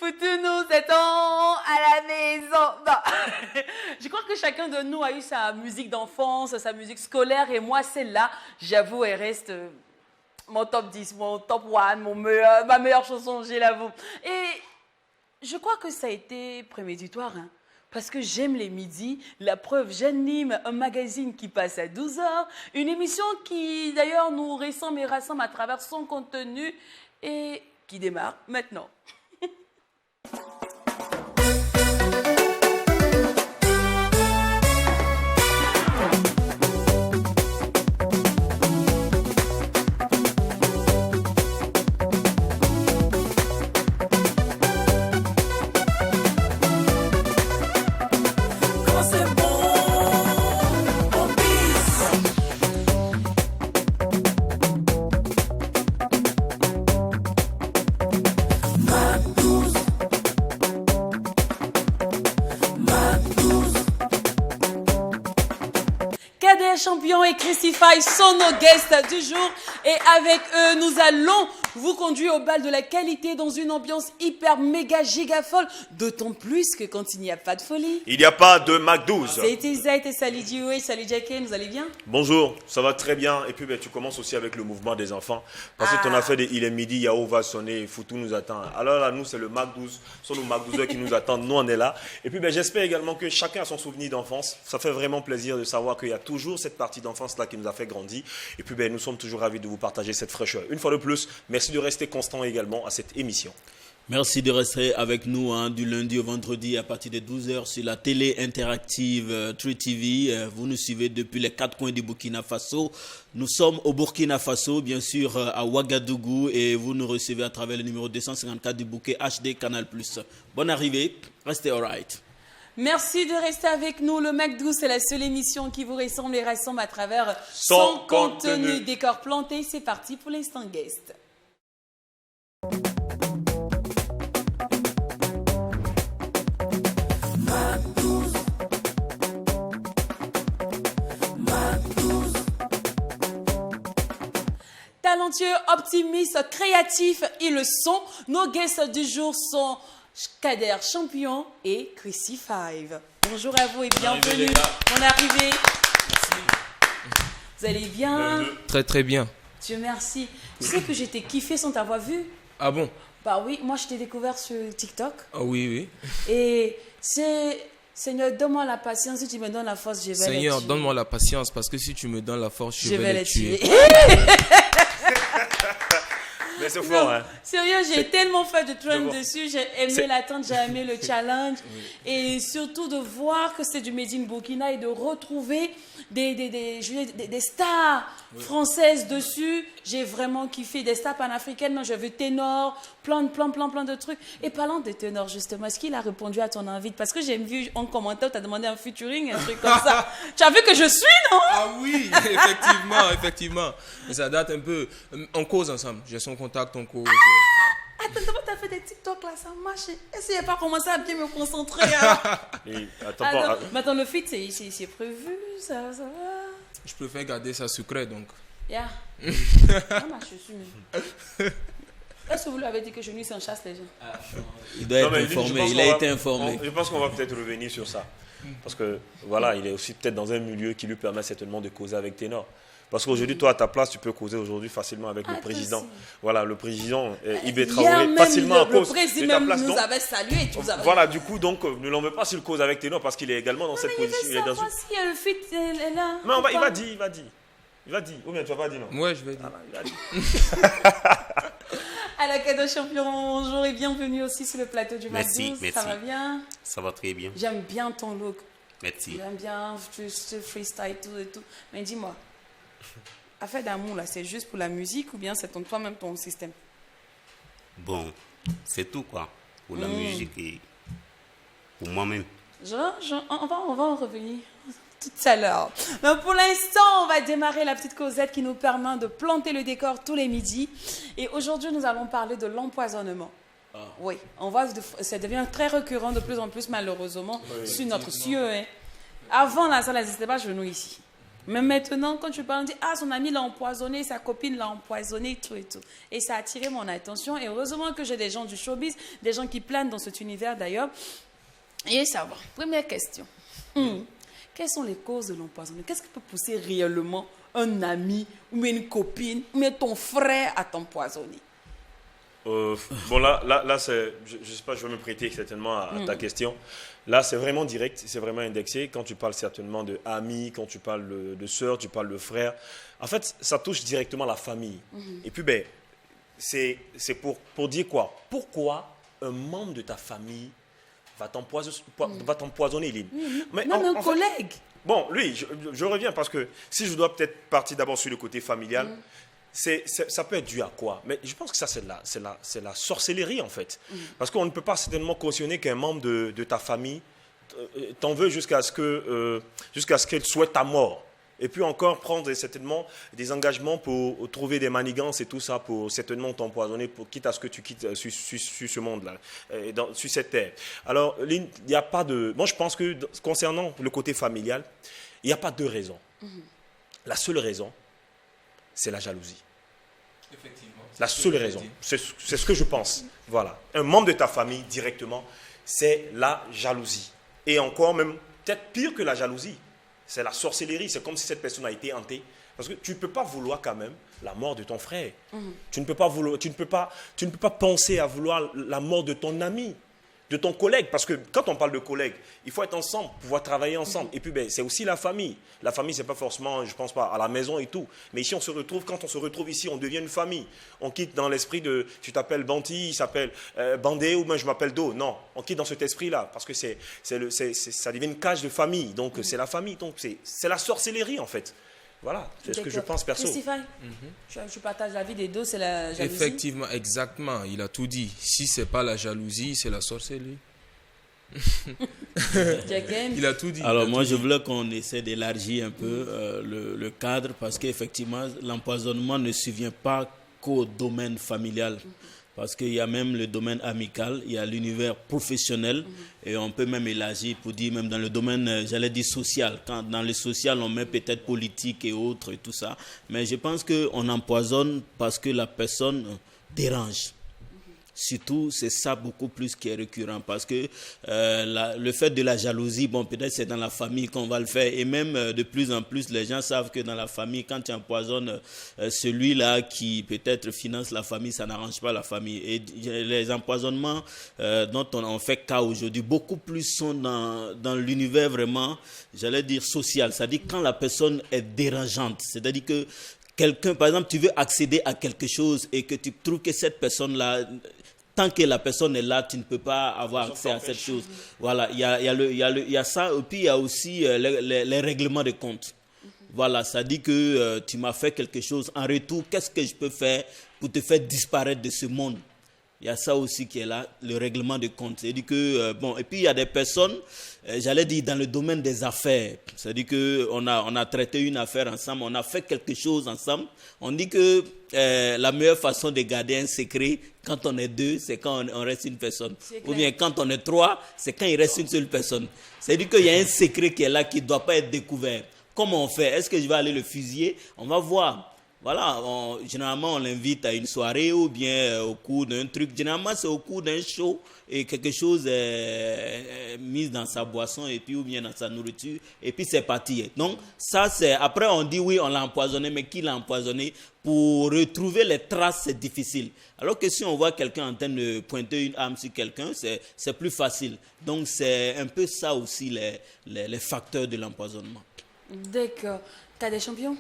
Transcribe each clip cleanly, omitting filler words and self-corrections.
foutu, nous étions à la maison. Non. Je crois que chacun de nous a eu sa musique d'enfance, sa musique scolaire. Et moi, celle-là, j'avoue, elle reste mon top 10, mon top 1, ma meilleure chanson, je l'avoue. Et je crois que ça a été préméditoire, hein. Parce que j'aime les midis. La preuve, j'anime un magazine qui passe à 12 heures. Une émission qui, d'ailleurs, nous ressemble et rassemble à travers son contenu et qui démarre maintenant. Champion et Christify sont nos guests du jour et avec eux, nous allons vous conduire au bal de la qualité dans une ambiance hyper méga giga folle, d'autant plus que quand il n'y a pas de folie. Il n'y a pas de Mac 12. C'est Zayt et salut Dewey, salut Jackie, vous allez bien? Bonjour, ça va très bien et puis tu commences aussi avec le mouvement des enfants parce que tu en as fait des Il est midi, Yao va sonner, Foutou nous attend. Alors là, nous c'est le Mac 12, ce sont nos Mac 12 qui nous attendent, nous on est là. Et puis j'espère également que chacun a son souvenir d'enfance. Ça fait vraiment plaisir de savoir qu'il y a toujours cette partie d'enfance là qui nous a fait grandir et puis nous sommes toujours ravis de vous partager cette fraîcheur. Une fois de plus, merci de rester constant également à cette émission. Merci de rester avec nous du lundi au vendredi à partir de 12h sur la télé interactive True TV. Vous nous suivez depuis les quatre coins du Burkina Faso. Nous sommes au Burkina Faso, bien sûr à Ouagadougou, et vous nous recevez à travers le numéro 254 du bouquet HD Canal+. Bonne arrivée, restez alright. Merci de rester avec nous. Le Mac 12, c'est la seule émission qui vous ressemble et rassemble à travers son contenu. Décor planté, c'est parti pour l'instant guest. Talentueux, optimiste, créatif, ils le sont. Nos guests du jour sont Kader Champion et Christify. Bonjour à vous et bienvenue. Bonne arrivée. Merci. Vous allez bien? Très très bien. Dieu merci. Tu sais que j'étais kiffée sans t'avoir vu? Ah bon? Bah oui, moi je t'ai découvert sur TikTok. Ah oui, oui. Et Seigneur, donne-moi la patience, si tu me donnes la force, je vais Seigneur, la tuer. donne-moi la patience parce que si tu me donnes la force, je vais la les tuer. Mais c'est fort, hein. Sérieux, j'ai tellement fait de trend dessus, j'ai aimé l'attente, j'ai aimé le challenge. Et surtout de voir que c'est du Made in Burkina et de retrouver des stars françaises dessus. J'ai vraiment kiffé, des stars panafricaines, non, j'ai vu ténor, plein de trucs. Et parlant de ténor, justement, est-ce qu'il a répondu à ton invite? Parce que j'ai vu en commentaire, tu as demandé un featuring, un truc comme ça. Tu as vu que je suis, non? Ah oui, effectivement. Mais ça date un peu. On cause ensemble. J'ai son contact, on cause. Attends, tu as fait des TikTok là, ça marche. Est-ce que j'ai pas commencé à bien me concentrer alors? Attends, le feat, c'est prévu, ça va? Je préfère garder ça secret donc. Yeah. Je suis. Est-ce que vous lui avez dit que je nuis sans chasse les gens? Il doit être informé, il a été informé. Je pense qu'on va peut-être revenir sur ça. Parce que voilà, il est aussi peut-être dans un milieu qui lui permet certainement de causer avec Ténor. Parce qu'aujourd'hui, toi, à ta place, tu peux causer aujourd'hui facilement avec le président. Voilà, le président Ibé Traoré, facilement à cause de ta place. Nous avait salué. Voilà, du coup, donc, ne l'en veux pas s'il cause avec Ténor parce qu'il est également dans cette position. Il est dans une... si le fit est là. Mais il va dire. Il va dire. Ou bien tu vas pas dire non? Ouais, je vais dire. Il va dire. À la Kader Champion, bonjour et bienvenue aussi sur le plateau du Mac 12. Merci. Ça va bien? Ça va très bien. J'aime bien ton look. Merci. J'aime bien ce freestyle tout et tout. Mais dis-moi, affaire d'amour là, c'est juste pour la musique ou bien c'est toi-même ton système? Bon, c'est tout quoi. Pour la musique et pour moi-même. On va en revenir tout à l'heure. Mais pour l'instant, on va démarrer la petite causette qui nous permet de planter le décor tous les midis. Et aujourd'hui, nous allons parler de l'empoisonnement. Oui, ça devient très récurrent de plus en plus malheureusement sur notre cieux. Hein. Avant, là, ça n'existait pas chez nous ici. Mais maintenant, quand tu parles, on dit, ah, son ami l'a empoisonné, sa copine l'a empoisonné, tout et tout. Et ça a attiré mon attention. Et heureusement que j'ai des gens du showbiz, des gens qui planent dans cet univers d'ailleurs. Et savoir. Première question. Quelles sont les causes de l'empoisonnement? Qu'est-ce qui peut pousser réellement un ami ou une copine ou ton frère à t'empoisonner? Bon, là je ne sais pas, je vais me prêter certainement à ta question. Là, c'est vraiment direct, c'est vraiment indexé. Quand tu parles certainement de amis, quand tu parles de sœurs, tu parles de frères. En fait, ça touche directement la famille. Et puis, ben, c'est pour dire quoi? Pourquoi un membre de ta famille va t'empoisonner, Lynn? Mais un collègue. Bon, lui, je reviens parce que si je dois peut-être partir d'abord sur le côté familial, ça peut être dû à quoi? Mais je pense que ça, c'est la sorcellerie, en fait. Parce qu'on ne peut pas certainement cautionner qu'un membre de ta famille t'en veut jusqu'à ce qu'elle souhaite ta mort. Et puis encore prendre certainement des engagements pour trouver des manigances et tout ça pour certainement t'empoisonner, quitte à ce que tu quittes sur ce monde-là, sur cette terre. Alors, il n'y a pas de... Moi, je pense que concernant le côté familial, il n'y a pas deux raisons. La seule raison, c'est la jalousie. Effectivement. La seule raison. C'est ce que je pense. Voilà. Un membre de ta famille, directement, c'est la jalousie. Et encore même, peut-être pire que la jalousie. C'est la sorcellerie. C'est comme si cette personne a été hantée. Parce que tu ne peux pas vouloir quand même la mort de ton frère. Tu ne peux pas penser à vouloir la mort de ton ami, de ton collègue. Parce que quand on parle de collègue, il faut être ensemble, pouvoir travailler ensemble. Et puis, ben, c'est aussi la famille. La famille, ce n'est pas forcément, je ne pense pas, à la maison et tout. Mais ici, quand on se retrouve ici, on devient une famille. On quitte dans l'esprit de, tu t'appelles Banti, il s'appelle Bandé, ou moi je m'appelle Do. Non, on quitte dans cet esprit-là. Parce que ça devient une cage de famille. Donc, c'est la famille. Donc, c'est la sorcellerie, en fait. Voilà, c'est ce que je pense perso. Stéphane, tu partages l'avis des deux, c'est la jalousie? Effectivement, exactement, il a tout dit. Si ce n'est pas la jalousie, c'est la sorcellerie. Il a tout dit. Alors moi, je voulais qu'on essaie d'élargir un peu le cadre parce qu'effectivement, l'empoisonnement ne survient pas qu'au domaine familial. Parce qu'il y a même le domaine amical, il y a l'univers professionnel et on peut même élargir pour dire même dans le domaine, j'allais dire social. Quand dans le social, on met peut-être politique et autres et tout ça. Mais je pense qu'on empoisonne parce que la personne dérange. Surtout, c'est ça beaucoup plus qui est récurrent parce que le fait de la jalousie, bon, peut-être c'est dans la famille qu'on va le faire et même de plus en plus, les gens savent que dans la famille, quand tu empoisonnes celui-là qui peut-être finance la famille, ça n'arrange pas la famille. Et les empoisonnements dont on fait cas aujourd'hui, beaucoup plus sont dans l'univers vraiment, j'allais dire social, c'est-à-dire quand la personne est dérangeante, c'est-à-dire que quelqu'un, par exemple, tu veux accéder à quelque chose et que tu trouves que cette personne-là, tant que la personne est là, tu ne peux pas avoir accès à cette chose. Voilà, il y a ça, et puis il y a aussi les règlements de compte. Voilà, ça dit que tu m'as fait quelque chose. En retour, qu'est-ce que je peux faire pour te faire disparaître de ce monde? Il y a ça aussi qui est là, le règlement de compte. C'est-à-dire que, bon, et puis il y a des personnes, j'allais dire dans le domaine des affaires. C'est-à-dire qu'on a traité une affaire ensemble, on a fait quelque chose ensemble. On dit que la meilleure façon de garder un secret, quand on est deux, c'est quand on reste une personne. Ou bien quand on est trois, c'est quand il reste une seule personne. C'est-à-dire qu'il y a un secret qui est là, qui ne doit pas être découvert. Comment on fait? Est-ce que je vais aller le fusiller? On va voir. Voilà, généralement on l'invite à une soirée ou bien au cours d'un truc. Généralement c'est au cours d'un show et quelque chose est mis dans sa boisson et puis ou bien dans sa nourriture et puis c'est parti. Donc ça c'est, après on dit oui on l'a empoisonné, mais qui l'a empoisonné? Pour retrouver les traces c'est difficile. Alors que si on voit quelqu'un en train de pointer une arme sur quelqu'un, c'est plus facile. Donc c'est un peu ça aussi les facteurs de l'empoisonnement. D'accord. T'as des champions?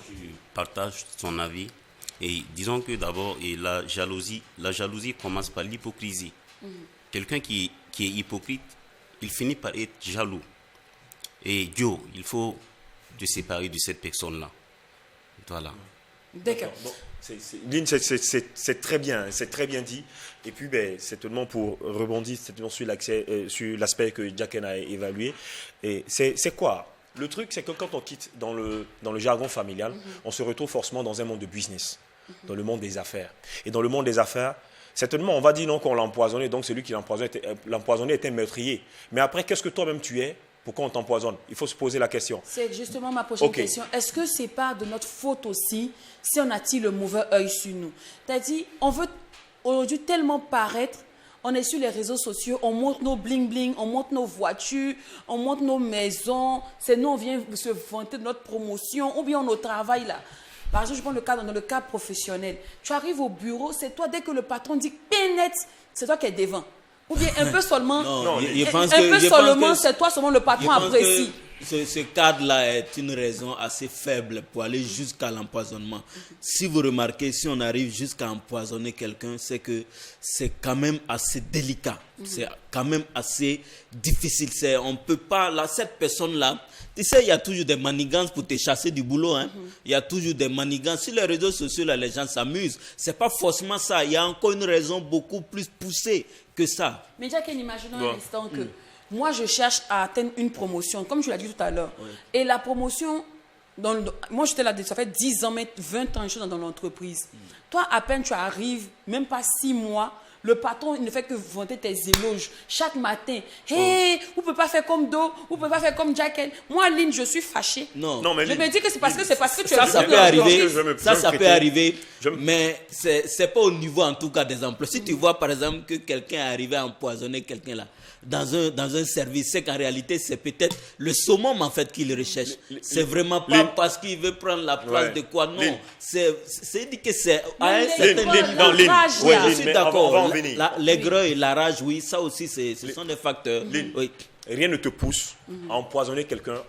Je partage son avis et disons que d'abord la jalousie commence par l'hypocrisie. Quelqu'un qui est hypocrite, il finit par être jaloux. Et Dieu, il faut te séparer de cette personne-là. Voilà. D'accord. Bon, Lynn, c'est très bien dit. Et puis, ben, c'est tellement pour rebondir sur l'aspect que Jacken a évalué. Et c'est quoi? Le truc, c'est que quand on quitte dans le jargon familial, on se retrouve forcément dans un monde de business, dans le monde des affaires. Et dans le monde des affaires, certainement, on va dire non qu'on l'a empoisonné, donc celui qui l'a empoisonné était un meurtrier. Mais après, qu'est-ce que toi-même tu es? Pourquoi on t'empoisonne? Il faut se poser la question. C'est justement ma prochaine Ok. question. Est-ce que c'est pas de notre faute aussi si on attire le mauvais œil sur nous? C'est-à-dire, on veut aujourd'hui tellement paraître, on est sur les réseaux sociaux, on montre nos bling-bling, on montre nos voitures, on montre nos maisons. C'est nous, on vient se vanter de notre promotion ou bien on au travail là. Par exemple, je prends le cas dans le cas professionnel. Tu arrives au bureau, c'est toi, dès que le patron dit « net », c'est toi qui es devant. Ou bien un peu seulement, c'est toi seulement le patron apprécie. Ce cadre-là est une raison assez faible pour aller jusqu'à l'empoisonnement. Si vous remarquez, si on arrive jusqu'à empoisonner quelqu'un, c'est que c'est quand même assez délicat. C'est quand même assez difficile. On peut pas, là, cette personne-là, tu sais, il y a toujours des manigances pour te chasser du boulot. Hein. Il y a toujours des manigances. Sur les réseaux sociaux, là, les gens s'amusent. C'est pas forcément ça. Il y a encore une raison beaucoup plus poussée que ça. Mais Jack, imaginons un instant que moi, je cherche à atteindre une promotion, comme je l'ai dit tout à l'heure. Et la promotion, moi, j'étais là, ça fait 10 ans, 20 ans, je suis dans l'entreprise. Toi, à peine tu arrives, même pas 6 mois, le patron, il ne fait que vanter tes éloges. Chaque matin, hey, vous ne pouvez pas faire comme Do, vous ne pouvez pas faire comme Jack. Moi, Lynn, je suis fâchée. Non, mais je me dis que c'est parce que tu ça, es ça peut arriver. Ça peut arriver. Je- Mais c'est pas au niveau, en tout cas, des emplois. Si tu vois, par exemple, que quelqu'un est arrivé à empoisonner quelqu'un là, dans un service, c'est qu'en réalité, c'est peut-être le summum, en fait, qu'il recherche. C'est vraiment pas parce qu'il veut prendre la place de quoi. Non. C'est dit que c'est à un certain niveau. Je suis d'accord. L'aigreur et la rage, oui, ça aussi, ce sont des facteurs. Oui. Rien ne te pousse à empoisonner quelqu'un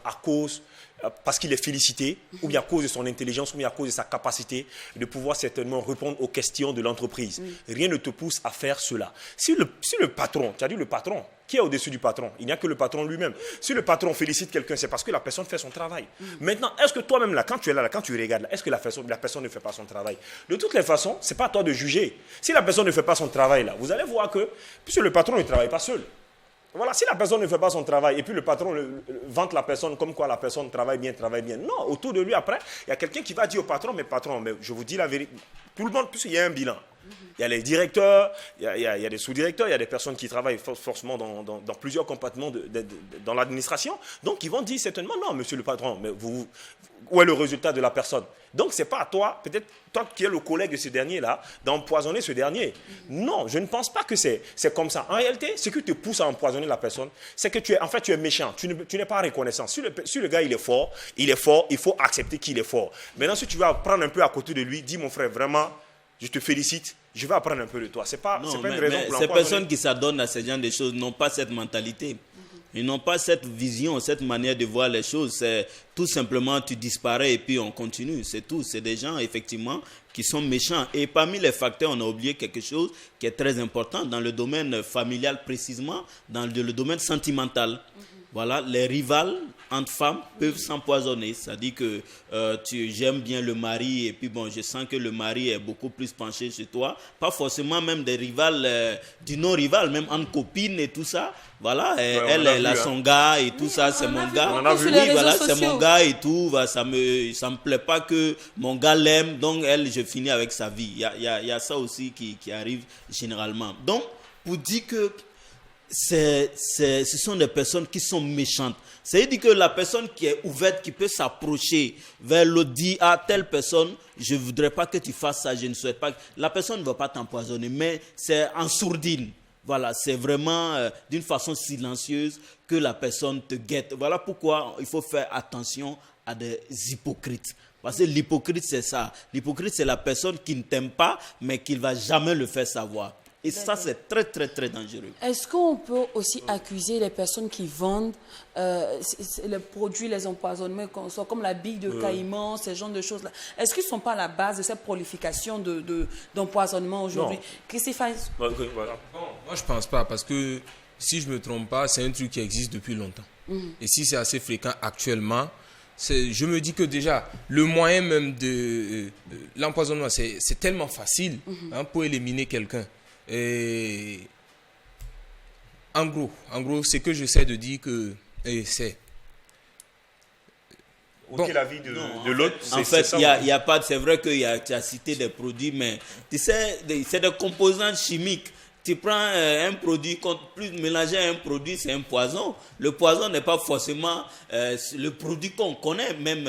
parce qu'il est félicité, ou bien à cause de son intelligence, ou bien à cause de sa capacité de pouvoir certainement répondre aux questions de l'entreprise. Rien ne te pousse à faire cela. Si le patron, tu as dit le patron, qui est au-dessus du patron? Il n'y a que le patron lui-même. Si le patron félicite quelqu'un, c'est parce que la personne fait son travail. Maintenant, est-ce que toi-même, là, quand tu es là, quand tu regardes, là, est-ce que la personne ne fait pas son travail? De toutes les façons, ce n'est pas à toi de juger. Si la personne ne fait pas son travail, là, vous allez voir que, puisque le patron ne travaille pas seul. Voilà, si la personne ne fait pas son travail et puis le patron vante la personne comme quoi la personne travaille bien. Non, autour de lui, après, il y a quelqu'un qui va dire au patron, mais je vous dis la vérité, tout le monde, puisqu'il y a un bilan. Il y a les directeurs, il y a des sous-directeurs, il y a des personnes qui travaillent forcément dans plusieurs compartiments dans l'administration. Donc, ils vont dire certainement, non, monsieur le patron, mais où est le résultat de la personne? Donc, ce n'est pas à toi, peut-être toi qui es le collègue de ce dernier-là, d'empoisonner ce dernier. Non, je ne pense pas que c'est comme ça. En réalité, ce qui te pousse à empoisonner la personne, c'est que tu es méchant, tu n'es pas reconnaissant. Si le gars, il est fort, il faut accepter qu'il est fort. Maintenant, si tu vas prendre un peu à côté de lui, dis mon frère, vraiment, je te félicite, je vais apprendre un peu de toi. C'est pas une raison pour l'empoisonner. Ces personnes qui s'adonnent à ce genre de choses n'ont pas cette mentalité. Ils n'ont pas cette vision, cette manière de voir les choses. C'est tout simplement, tu disparais et puis on continue. C'est tout. C'est des gens, effectivement, qui sont méchants. Et parmi les facteurs, on a oublié quelque chose qui est très important dans le domaine familial précisément, dans le domaine sentimental. Voilà, les rivales entre femmes peuvent s'empoisonner. C'est-à-dire que j'aime bien le mari et puis bon, je sens que le mari est beaucoup plus penché sur toi. Pas forcément même des rivales, du non-rival, même entre copines et tout ça. Voilà, elle a son gars et tout ça, c'est mon gars. Oui, voilà, c'est mon gars et tout. Ça me plaît pas que mon gars l'aime, donc je finis avec sa vie. Il y a ça aussi qui arrive généralement. Donc, pour dire que ce sont des personnes qui sont méchantes. C'est-à-dire que la personne qui est ouverte, qui peut s'approcher vers l'autre, dit à telle personne, je ne voudrais pas que tu fasses ça, je ne souhaite pas. La personne ne va pas t'empoisonner, mais c'est en sourdine. Voilà, c'est vraiment d'une façon silencieuse que la personne te guette. Voilà pourquoi il faut faire attention à des hypocrites. Parce que l'hypocrite, c'est ça. L'hypocrite, c'est la personne qui ne t'aime pas, mais qui ne va jamais le faire savoir. Et ça, c'est très, très, très dangereux. Est-ce qu'on peut aussi accuser les personnes qui vendent les produits, les empoisonnements, comme la bille de caïman, ce genre de choses-là? Est-ce qu'ils ne sont pas à la base de cette prolification d'empoisonnement aujourd'hui? Christophe? Voilà. Bon, moi, je ne pense pas, parce que si je ne me trompe pas, c'est un truc qui existe depuis longtemps. Et si c'est assez fréquent actuellement, je me dis que déjà, le moyen même de l'empoisonnement, c'est tellement facile pour éliminer quelqu'un. Et en gros, ce que j'essaie de dire c'est ôter la vie de l'autre. En fait, il y a pas. C'est vrai que tu as cité des produits, mais tu sais, c'est des composants chimiques Tu prends un produit, plus mélanger un produit, c'est un poison. Le poison n'est pas forcément le produit qu'on connaît, même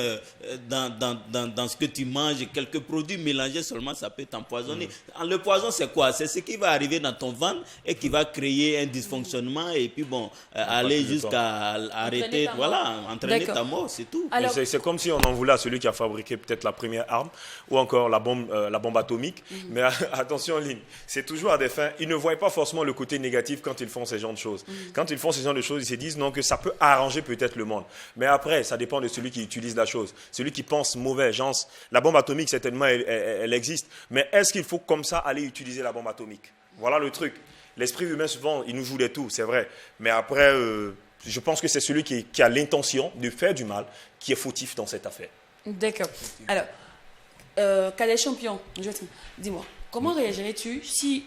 dans ce que tu manges. Quelques produits mélangés seulement, ça peut t'empoisonner. Le poison, c'est quoi? C'est ce qui va arriver dans ton ventre et qui va créer un dysfonctionnement et puis aller jusqu'à arrêter, entraîner ta mort, c'est tout. Alors, c'est comme si on en voulait à celui qui a fabriqué peut-être la première arme ou encore la bombe atomique. Mais attention, Lynn, c'est toujours à des fins. Ils ne voient pas forcément le côté négatif quand ils font ces genres de choses. Quand ils font ces genres de choses, ils se disent non, que ça peut arranger peut-être le monde. Mais après, ça dépend de celui qui utilise la chose. Celui qui pense mauvais, genre, la bombe atomique, certainement, elle existe. Mais est-ce qu'il faut comme ça aller utiliser la bombe atomique? Voilà le truc. L'esprit humain, souvent, il nous joue des tours, c'est vrai. Mais après, je pense que c'est celui qui a l'intention de faire du mal qui est fautif dans cette affaire. D'accord. Alors, Cadet Champion, dis-moi, comment réagirais-tu si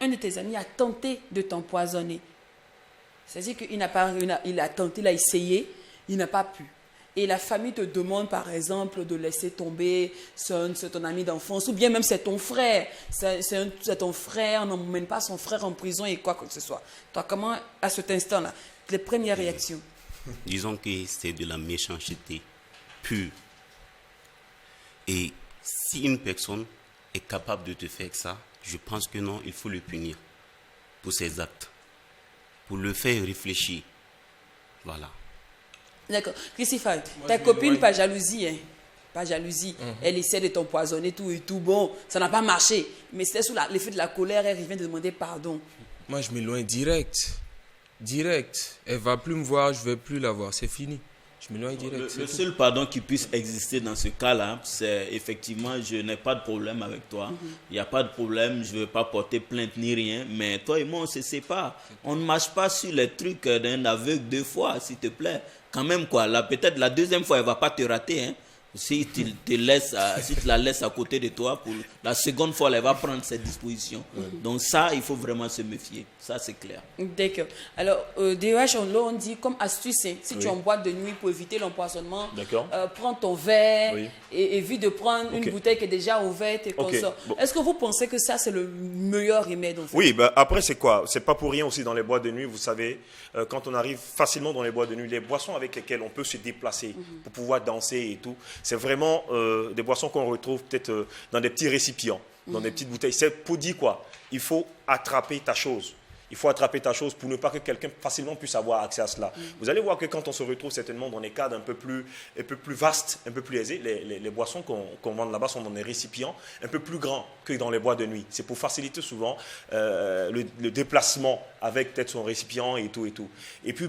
un de tes amis a tenté de t'empoisonner? C'est-à-dire qu'il il a tenté, il a essayé, il n'a pas pu. Et la famille te demande, par exemple, de laisser tomber, c'est ton ami d'enfance, ou bien même c'est ton frère. C'est ton frère, on n'emmène pas son frère en prison et quoi que ce soit. Toi, comment, à cet instant-là, les premières réactions? Disons que c'est de la méchanceté pure. Et si une personne est capable de te faire ça, je pense que non, il faut le punir pour ses actes, pour le faire réfléchir. Voilà. D'accord. Christophe, ta copine, pas jalousie, hein? Pas jalousie. Elle essaie de t'empoisonner, tout et tout. Bon, ça n'a pas marché. Mais c'était sous l'effet de la colère, elle vient de demander pardon. Moi, je m'éloigne direct. Direct. Elle ne va plus me voir, je ne vais plus la voir. C'est fini. Je m'éloigne direct. Le seul pardon qui puisse exister dans ce cas-là, c'est effectivement, je n'ai pas de problème avec toi. Il n'y a pas de problème, je ne veux pas porter plainte ni rien. Mais toi et moi, on ne se sépare. On ne marche pas sur les trucs d'un aveugle 2 fois, s'il te plaît. Quand même, quoi. Là, peut-être la 2e fois, elle ne va pas te rater, hein. Si tu la laisses à côté de toi, pour la 2e fois, elle va prendre ses dispositions. Donc ça, il faut vraiment se méfier. Ça, c'est clair. D'accord. Alors, DEH, on dit comme astuce, hein, si tu es en boîte de nuit pour éviter l'empoisonnement, prends ton verre et évite de prendre une bouteille qui est déjà ouverte et consort. Bon. Est-ce que vous pensez que ça, c'est le meilleur remède en fait? Oui, après, c'est quoi? C'est pas pour rien aussi dans les boîtes de nuit, vous savez, quand on arrive facilement dans les boîtes de nuit, les boissons avec lesquelles on peut se déplacer pour pouvoir danser et tout, c'est vraiment des boissons qu'on retrouve peut-être dans des petits récipients, dans des petites bouteilles. C'est pour dire quoi? Il faut attraper ta chose. Il faut attraper ta chose pour ne pas que quelqu'un facilement puisse avoir accès à cela. Vous allez voir que quand on se retrouve certainement dans des cadres un peu plus vastes, un peu plus aisés, les boissons qu'on vend là-bas sont dans des récipients un peu plus grands que dans les boîtes de nuit. C'est pour faciliter souvent le déplacement avec peut-être son récipient et tout et tout. Et puis,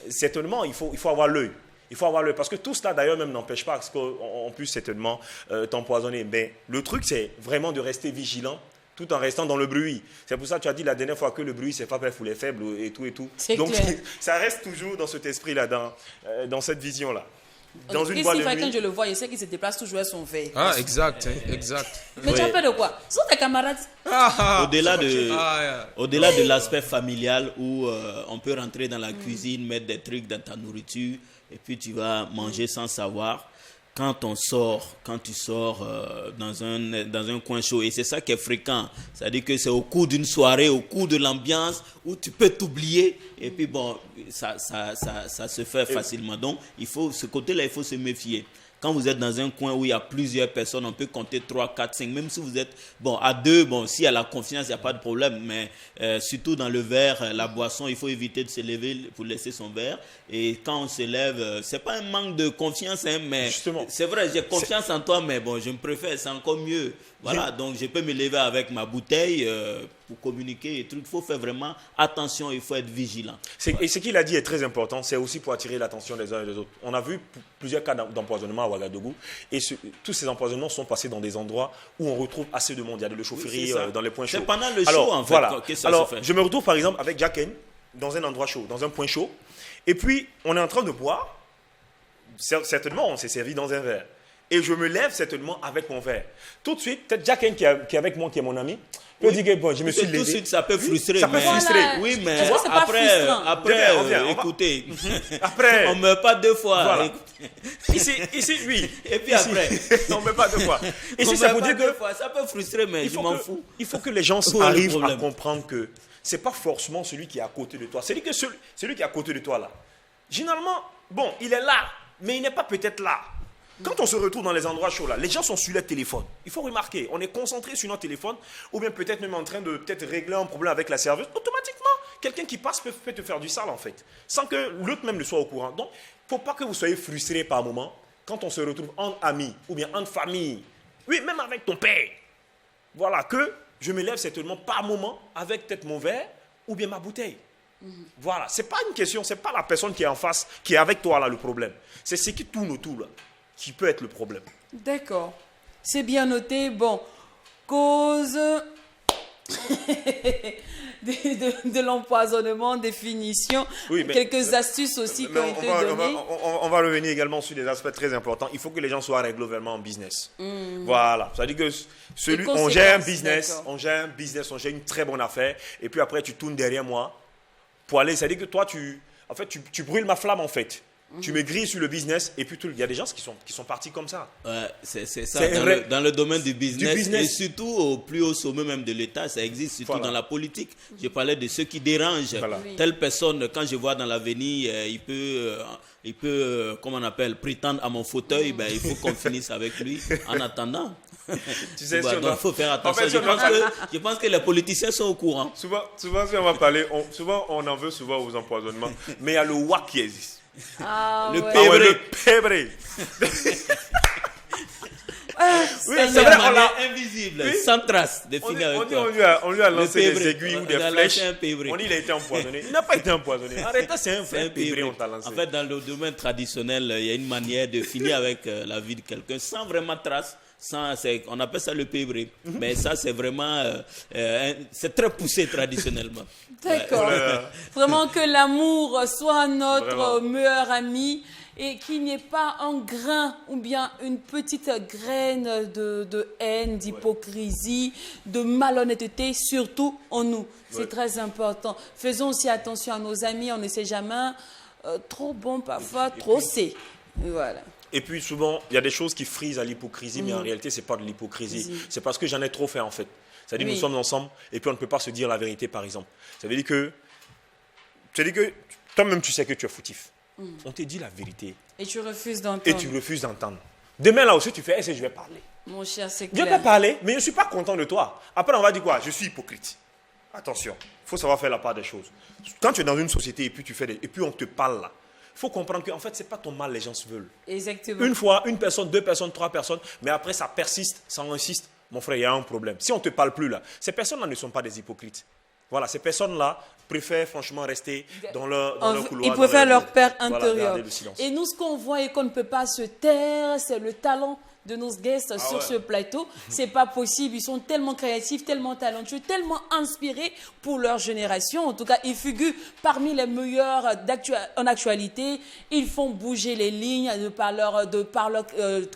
certainement, il faut avoir l'œil. Il faut avoir l'œil, parce que tout cela d'ailleurs même n'empêche pas qu'on puisse certainement t'empoisonner. Mais le truc, c'est vraiment de rester vigilant tout en restant dans le bruit. C'est pour ça que tu as dit la dernière fois que le bruit, c'est pas fait pour les faibles et tout et tout. Donc ça reste toujours dans cet esprit-là, dans cette vision-là. Dans une boîte de nuit. Quand je le vois, je sais qu'il se déplace toujours à son verre. Ah, exact, exact. Mais tu as peur de quoi? Ce sont tes camarades. Au-delà de l'aspect familial où on peut rentrer dans la cuisine, mettre des trucs dans ta nourriture et puis tu vas manger sans savoir. Quand tu sors dans un coin chaud, et c'est ça qui est fréquent, c'est-à-dire que c'est au cours d'une soirée, au cours de l'ambiance, où tu peux t'oublier, et puis bon, ça se fait facilement. Donc, ce côté-là, il faut se méfier. Quand vous êtes dans un coin où il y a plusieurs personnes, on peut compter 3, 4, 5, même si vous êtes à 2, s'il y a la confiance, il n'y a pas de problème, mais surtout dans le verre, la boisson, il faut éviter de se lever pour laisser son verre. Et quand on se lève, c'est pas un manque de confiance, hein, mais justement, c'est vrai, j'ai confiance en toi, mais je me préfère, c'est encore mieux. Voilà, donc je peux me lever avec ma bouteille pour communiquer et tout. Il faut faire vraiment attention, il faut être vigilant. Et ce qu'il a dit est très important, c'est aussi pour attirer l'attention des uns et des autres. On a vu plusieurs cas d'empoisonnement à Ouagadougou, et tous ces empoisonnements sont passés dans des endroits où on retrouve assez de monde. Il y a de chaufferie dans les points chauds. C'est pendant le show, en fait, que ça se fait. Je me retrouve par exemple avec Jacken dans un endroit chaud, dans un point chaud, et puis on est en train de boire. Certainement, on s'est servi dans un verre. et je me lève certainement avec mon verre. Tout de suite, peut-être Jacques qui est avec moi, qui est mon ami, peut dire que bon, je me suis levé. Tout de suite, ça peut frustrer. Ça peut frustrer. Voilà. Oui, mais Tu vois, c'est pas frustrant. après, on écoutez, Après, on ne meurt pas deux fois. Voilà. ici, oui. Et puis Ici, après, on ne met pas deux fois. on Ici, meurt c'est pour pas dire deux que fois. Ça peut frustrer, mais je m'en fous. il faut que les gens Où est le arrivent à problème? comprendre que c'est pas forcément celui qui est à côté de toi. C'est-à-dire que celui qui est à côté de toi là, généralement, bon, il est là, mais il n'est pas peut-être là. Quand on se retrouve dans les endroits chauds là, les gens sont sur leur téléphone. Il faut remarquer, on est concentré sur notre téléphone, ou bien peut-être même en train de peut-être régler un problème avec la serveuse. Automatiquement, quelqu'un qui passe peut te faire du sale en fait, sans que l'autre même ne soit au courant. Donc, il ne faut pas que vous soyez frustrés par moment quand on se retrouve entre amis ou bien entre famille. Oui, même avec ton père. Voilà, que je me lève certainement par moment avec peut-être mon verre ou bien ma bouteille. Voilà, c'est pas une question, c'est pas la personne qui est en face, qui est avec toi là le problème. C'est ce qui tourne autour là, qui peut être le problème. D'accord. C'est bien noté. Bon, cause de l'empoisonnement, définition, Oui, mais- quelques astuces aussi qui Mais ont été données. on va revenir également sur des aspects très importants. Il faut que les gens soient régulièrement en business. Voilà, c'est-à-dire que on gère un business, d'accord. on gère on gère une très bonne affaire, et puis après tu tournes derrière moi pour aller. C'est-à-dire que toi, tu brûles ma flamme en fait. Tu me grilles sur le business, et puis il y a des gens qui sont partis comme ça. Ouais, c'est ça. C'est Dans le domaine du business, et business. surtout au plus haut sommet même de l'État, ça existe surtout Voilà. dans la politique. Je parlais de ceux qui dérangent. Voilà. Oui. Telle personne, quand je vois dans l'avenir, il peut, comment on appelle, prétendre à mon fauteuil, ben, il faut qu'on finisse avec lui en attendant. Tu sais, Bah, si on donc, a- il faut faire En attention. fait, si on a- Je pense que les politiciens sont au courant. Souvent, si on va parler, souvent on en veut souvent aux empoisonnements, mais il y a le WAC qui existe. Ah, Le ouais. P- Ah ouais, le pébré. Oui, c'est vrai, De on l'a. manière invisible, Oui. sans trace de finir avec toi. On lui a lancé pébré. des aiguilles ou des On a flèches. lancé un pébré. On dit qu'il a été empoisonné. Il n'a pas été empoisonné. Arrêtez, c'est un C'est vrai un pébré, pébré. on t'a lancé. En fait, dans le domaine traditionnel, il y a une manière de finir avec la vie de quelqu'un sans vraiment trace. On appelle ça le pébré. Mais ça, c'est vraiment... c'est très poussé traditionnellement. D'accord. Ouais. Vraiment que l'amour soit notre Vraiment. meilleur ami et qu'il n'y ait pas un grain ou bien une petite graine de haine, d'hypocrisie, de malhonnêteté, surtout en nous. C'est Ouais. très important. Faisons aussi attention à nos amis, on ne sait jamais. Trop bon parfois, trop c'est. Voilà. Et puis souvent, il y a des choses qui frisent à l'hypocrisie, mais en réalité, ce n'est pas de l'hypocrisie. C'est parce que j'en ai trop fait en fait. C'est-à-dire Oui. nous sommes ensemble et puis on ne peut pas se dire la vérité par exemple. Ça veut dire que toi-même tu sais que tu es foutif. On te dit la vérité Et tu refuses et d'entendre. tu refuses d'entendre. Demain là aussi tu fais, est-ce que je vais parler? Mon cher, c'est Je clair. peux parler, mais je ne suis pas content de toi. Après on va dire quoi? Je suis hypocrite. Attention, il faut savoir faire la part des choses. Quand tu es dans une société et puis et puis on te parle là, il faut comprendre qu'en fait, ce n'est pas ton mal les gens se veulent. Exactement. Une fois, une personne, deux personnes, trois personnes, mais après ça persiste, ça insiste. Mon frère, il y a un problème. Si on ne te parle plus là, ces personnes-là ne sont pas des hypocrites. Voilà, ces personnes-là préfèrent franchement rester dans leur couloir. Ils préfèrent leur père Voilà, intérieur. garder le silence. Et nous, ce qu'on voit et qu'on ne peut pas se taire, c'est le talent de nos guests sur ouais. ce plateau. C'est pas possible. Ils sont tellement créatifs, tellement talentueux, tellement inspirés pour leur génération. En tout cas, ils figurent parmi les meilleurs en actualité. Ils font bouger les lignes de par leur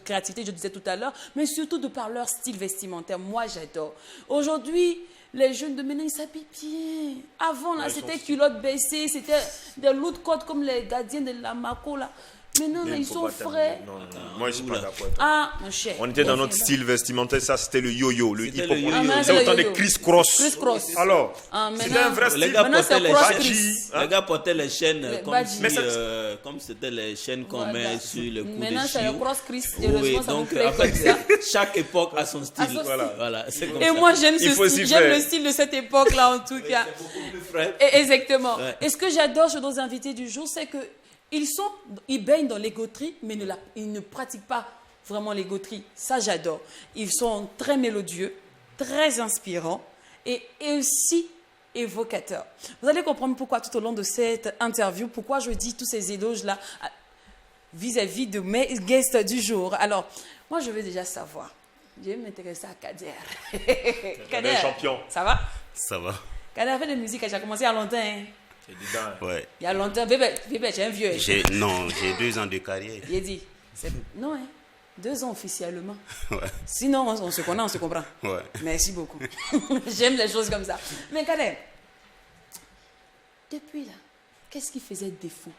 créativité, je disais tout à l'heure, mais surtout de par leur style vestimentaire. Moi, j'adore. Aujourd'hui, les jeunes de maintenant, ils s'habillent bien. Avant, là, Ouais, c'était ils sont- culottes baissées, c'était des loups de côte comme les gardiens de la Mako, là. Maintenant, là, Mais ils faut sont pas frais. terminer. Non, moi, je ne suis pas Oula. d'accord. Ah, mon cher. On était dans notre Bien, style vestimentaire, ça c'était le yo-yo, le C'était hip-hop. le yo-yo. Ah, maintenant, C'est le autant des yo-yo. criss-cross. Criss-cross. Alors, Ah, c'était maintenant- un vrai Les style. gars Maintenant, portaient c'est les cross chaînes, Chris. les gars portaient les chaînes Les comme badges. si, Mais c'est- comme c'était les chaînes qu'on Voilà. met sur le cou Maintenant, de c'est le chiot. cross Chris. Oui, Heureusement, ça donc vous plaît en comme fait, ça. chaque époque a son style. A son Voilà, c'est comme Et ça. moi, j'aime Il faut ce s'y style. J'aime faire. le style de cette époque-là, en tout cas. C'est beaucoup plus frais. Exactement. Ouais. Et ce que j'adore chez nos invités du jour, c'est qu'ils baignent dans l'égoterie, mais ils ne pratiquent pas vraiment l'égoterie. Ça, j'adore. Ils sont très mélodieux, très inspirants et aussi évocateurs. Vous allez comprendre pourquoi tout au long de cette interview, pourquoi je dis tous ces éloges-là vis-à-vis de mes guests du jour. Alors, moi, je veux déjà savoir. Je vais m'intéresser à Kader. Kader, champion. Ça va? Ça va. Kader a fait de la musique, j'ai commencé il y a longtemps. Hein. C'est du dingue. Ouais. Il y a longtemps. Bébé, tu es un vieux. Non, j'ai 2 ans de carrière. Il a dit. Non, hein. 2 ans officiellement. Ouais. Sinon, on se connaît, on se comprend. Ouais. Merci beaucoup. J'aime les choses comme ça. Mais Kader, depuis là, qu'est-ce qui faisait défaut?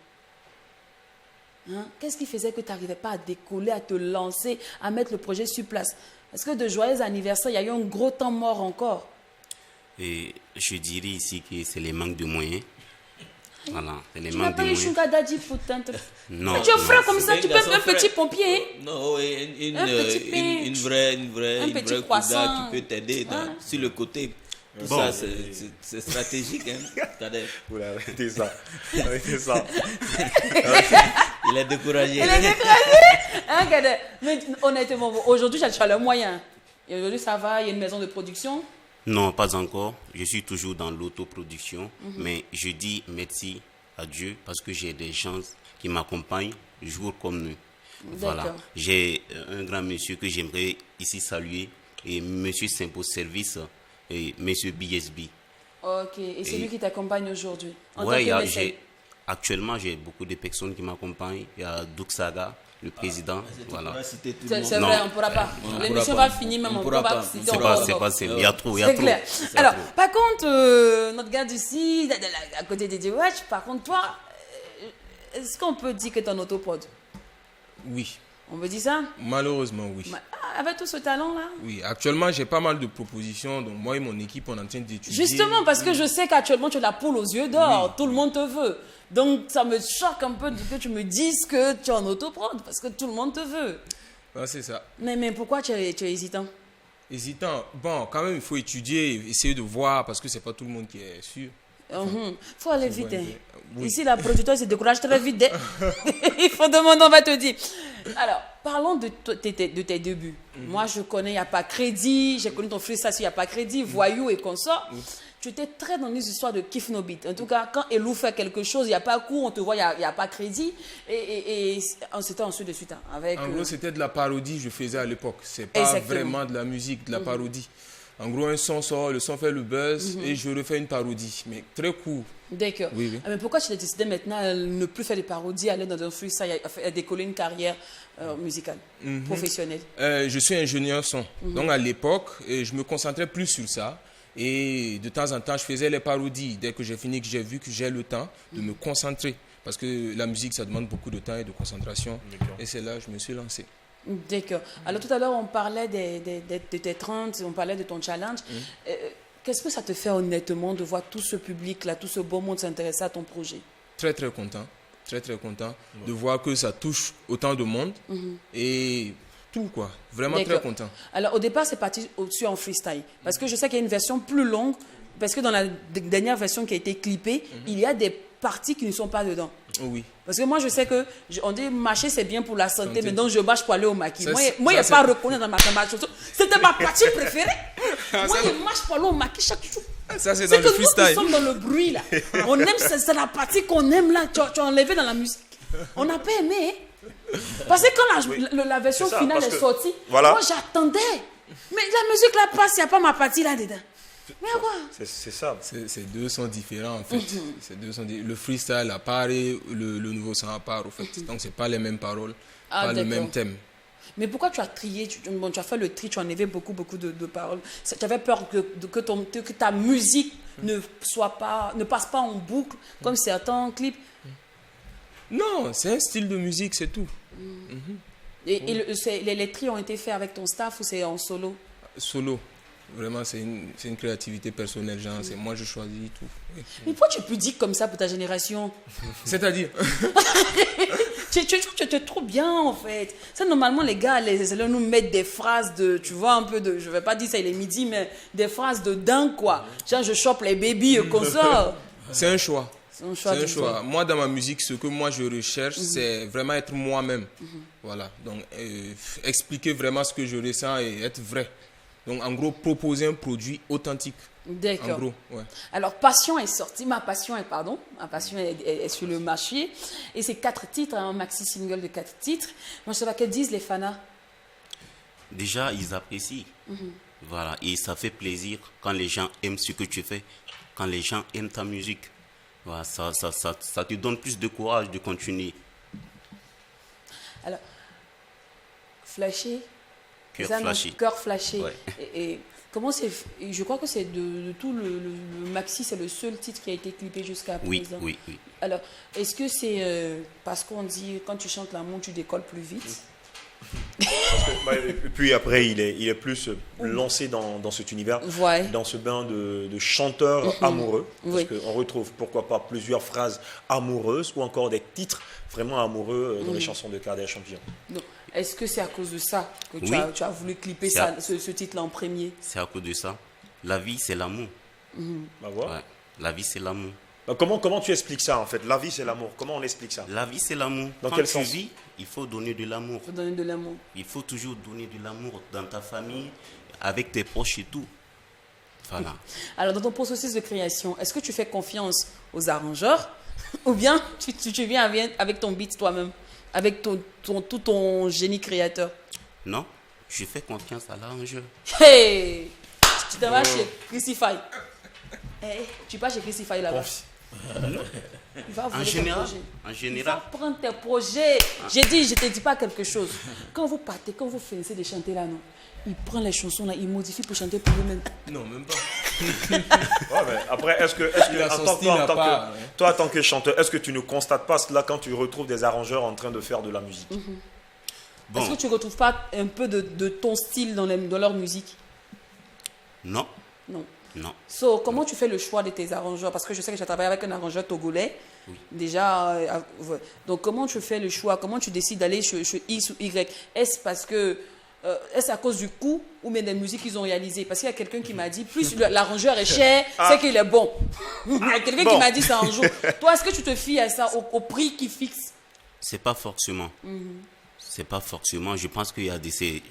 Hein? Qu'est-ce qui faisait que tu n'arrivais pas à décoller, à te lancer, à mettre le projet sur place? Parce que de joyeux anniversaires, il y a eu un gros temps mort encore. Et je dirais ici que c'est les manques de moyens. Voilà, c'est les Tu n'as manques de pas eu moyens. Chouka Daddy pour t'intéresser. Non. Mais tu es non, frère comme c'est- ça, tu peux être un petit pompier. Hein? Non, oui, Un petit pain. une vraie Un petit couda croissant. qui peut t'aider Hein? sur le côté. Tout Bon. ça, c'est stratégique. Hein? Kader. Oula, arrêtez ça. Arrêtez ça. Il est découragé. Elle est découragée. Hein, Kader? Mais honnêtement, aujourd'hui, tu as le moyen. Et aujourd'hui, ça va, il y a une maison de production. Non, pas encore. Je suis toujours dans l'autoproduction. Mais je dis merci à Dieu parce que j'ai des gens qui m'accompagnent jour comme nuit. Voilà. D'accord. J'ai un grand monsieur que j'aimerais ici saluer. Et monsieur s'impose service et monsieur BSB. Ok, et c'est Et- lui qui t'accompagne aujourd'hui. En Ouais, tant que mécène. actuellement, j'ai beaucoup de personnes qui m'accompagnent. Il y a Douk Saga, le président. Voilà. C'est Non. vrai, on ne pourra pas. On L'émission pourra va pas. finir même, On on ne pourra pourra pas pas. citer C'est encore. C'est pas simple. Il y a trop, il y a C'est trop. clair. Il y a Alors, trop. par contre, notre gars d'ici, à côté des Watch, par contre, toi, est-ce qu'on peut dire que tu es en autoprod? Oui, On veut dire ça? malheureusement, oui. Ah, avec tout ce talent-là? Oui, actuellement, j'ai pas mal de propositions. Donc, moi et mon équipe, on est en train d'étudier. Justement, parce que je sais qu'actuellement, tu es la poule aux yeux d'or. Tout le monde te veut. Donc, ça me choque un peu que tu me dises que tu es en autoprod, parce que tout le monde te veut. Ah, c'est ça. Mais pourquoi tu es hésitant? Hésitant. Bon, quand même, il faut étudier, essayer de voir, parce que c'est pas tout le monde qui est sûr. Faut aller vite. bon, Hein. oui. Ici, la producteur se décourage très vite. Hein. Il faut demander, on va te dire. Alors, parlons de tes débuts. Moi, je connais, il n'y a pas crédit. J'ai connu ton freestyle, il n'y a pas crédit, voyou et consort. Tu étais très dans les histoires de Kiff No Beat. En tout cas, quand Elou fait quelque chose, il n'y a pas cours, on te voit, il n'y a pas crédit. Et c'était ensuite de suite. Hein, avec, En gros, c'était de la parodie que je faisais à l'époque. C'est pas Exactement. vraiment de la musique, de la parodie. En gros, un son sort, le son fait le buzz et je refais une parodie. Mais très court. D'accord. Oui, oui. Ah, mais pourquoi tu as décidé maintenant de ne plus faire des parodies, aller dans un freestyle, à décoller une carrière musicale, professionnelle? Je suis ingénieur son. Donc à l'époque, je me concentrais plus sur ça. Et de temps en temps, je faisais les parodies. Dès que j'ai fini, que j'ai vu que j'ai le temps de me concentrer. Parce que la musique, ça demande beaucoup de temps et de concentration. Et c'est là que je me suis lancé. D'accord. Alors tout à l'heure, on parlait de tes 30, on parlait de ton challenge. Qu'est-ce que ça te fait honnêtement de voir tout ce public-là, tout ce beau monde s'intéresser à ton projet? Très, très content. Très, très content de voir que ça touche autant de monde. Et tout, quoi. Vraiment très D'accord. content. Alors au départ, c'est parti au-dessus en freestyle. Parce que je sais qu'il y a une version plus longue, parce que dans la dernière version qui a été clippée, il y a des parties qui ne sont pas dedans. Oh oui. Parce que moi, je sais que, on dit marcher, c'est bien pour la santé, mais donc je marche pour aller au maquis. Ça, Moi, c'est- il n'y a ça, pas à c'est- reconnaître dans ma chanson. C'était ma partie préférée. Moi, je marche pour aller au maquis chaque jour. Ça, c'est C'est dans que le nous qui freestyle. sommes dans le bruit, là. On aime, c'est la partie qu'on aime, là. Tu as enlevé dans la musique. On n'a pas aimé, hein. Parce que quand la version C'est ça, finale parce est que- sortie, voilà. moi, j'attendais. Mais la musique, là, passe, il n'y a pas ma partie là dedans. Mais quoi? C'est ça. Ces deux sont différents en fait. Ces deux sont le freestyle à part et le nouveau son à part au fait. Donc c'est pas les mêmes paroles, Ah, pas le d'accord. même thème. Mais pourquoi tu as trié, tu as fait le tri, tu as enlevé beaucoup de paroles. Tu avais peur que ta musique ne passe pas en boucle, comme certains clips. Non, c'est un style de musique, c'est tout. Et les tris ont été faits avec ton staff ou c'est en solo? Solo. Vraiment, c'est une créativité personnelle, genre, c'est moi je choisis tout. Oui. Mais pourquoi tu es pudique comme ça pour ta génération? C'est-à-dire, Tu es trop bien en fait. Ça, normalement, les gars, les élèves nous mettent des phrases de, tu vois, un peu de, je vais pas dire ça il est midi, mais des phrases de dingue quoi. Genre, je chope les baby comme ça. c'est un choix. C'est un choix. C'est un choix. Moi, dans ma musique, ce que moi je recherche, c'est vraiment être moi-même. Voilà. Donc, expliquer vraiment ce que je ressens et être vrai. Donc, en gros, proposer un produit authentique. En D'accord. gros, ouais. Alors, Passion est sortie. Ma passion est sur le marché. Et c'est 4 titres, un maxi single de 4 titres. Moi, je sais pas, que disent les fans? Déjà, ils apprécient. Voilà. Et ça fait plaisir quand les gens aiment ce que tu fais, quand les gens aiment ta musique. Voilà, ça te donne plus de courage de continuer. Alors, Flashé. Cœur C'est ça, non? flashé. Cœur flashé. Ouais. Et comment c'est... Je crois que c'est de tout le maxi, c'est le seul titre qui a été clippé jusqu'à Oui, présent. oui, oui. Alors, est-ce que c'est parce qu'on dit quand tu chantes l'amour, tu décolles plus vite? Bah, et puis après, il est plus lancé dans cet univers, Ouais. dans ce bain de chanteurs amoureux. Parce Oui. qu'on retrouve, pourquoi pas, plusieurs phrases amoureuses ou encore des titres vraiment amoureux dans les chansons de Cardiac Champion. Donc, est-ce que c'est à cause de ça que Oui. tu as voulu clipper C'est ça, à- ce titre-là en premier? C'est à cause de ça. La vie, c'est l'amour. Bah, voilà. Ouais. La vie, c'est l'amour. Bah, comment tu expliques ça en fait? La vie, c'est l'amour. Comment on explique ça? La vie, c'est l'amour. Dans Quand quel tu sens? vis, il faut donner de l'amour. Il faut donner de l'amour. Il faut toujours donner de l'amour dans ta famille, avec tes proches et tout. Voilà. Alors, dans ton processus de création, est-ce que tu fais confiance aux arrangeurs ou bien tu viens avec ton beat toi-même, avec tout ton génie créateur? Non, je fais confiance à l'arrangeur. Hey! Tu te vas chez Crucify. Hey, tu pars chez Crucify là-bas. Il va voler tes projets. En Il général, va prendre tes projets. J'ai dit, je ne te dis pas quelque chose. Quand vous partez, quand vous finissez de chanter là, non, il prend les chansons là, il modifie pour chanter pour lui-même. Non, même pas. Ouais, mais après, est-ce que Il a en son tant que- style toi, à en tant part, que, ouais. toi, en tant que chanteur, est-ce que tu ne constates pas cela quand tu retrouves des arrangeurs en train de faire de la musique? bon, Est-ce que tu ne retrouves pas un peu de ton style dans leur musique? non, Non. non. So, comment tu fais le choix de tes arrangeurs? Parce que je sais que tu as travaillé avec un arrangeur togolais. Déjà, ouais. Donc comment tu fais le choix? Comment tu décides d'aller chez X ou Y? Est-ce parce que est-ce à cause du coût ou bien des musiques qu'ils ont réalisées? Parce qu'il y a quelqu'un qui m'a dit, plus l'arrangeur est cher, c'est qu'il est bon. Il y a quelqu'un qui Bon. m'a dit ça un jour. Toi, est-ce que tu te fies à ça, au prix qu'ils fixent? C'est pas forcément. C'est pas forcément. Je pense qu'il y a de ces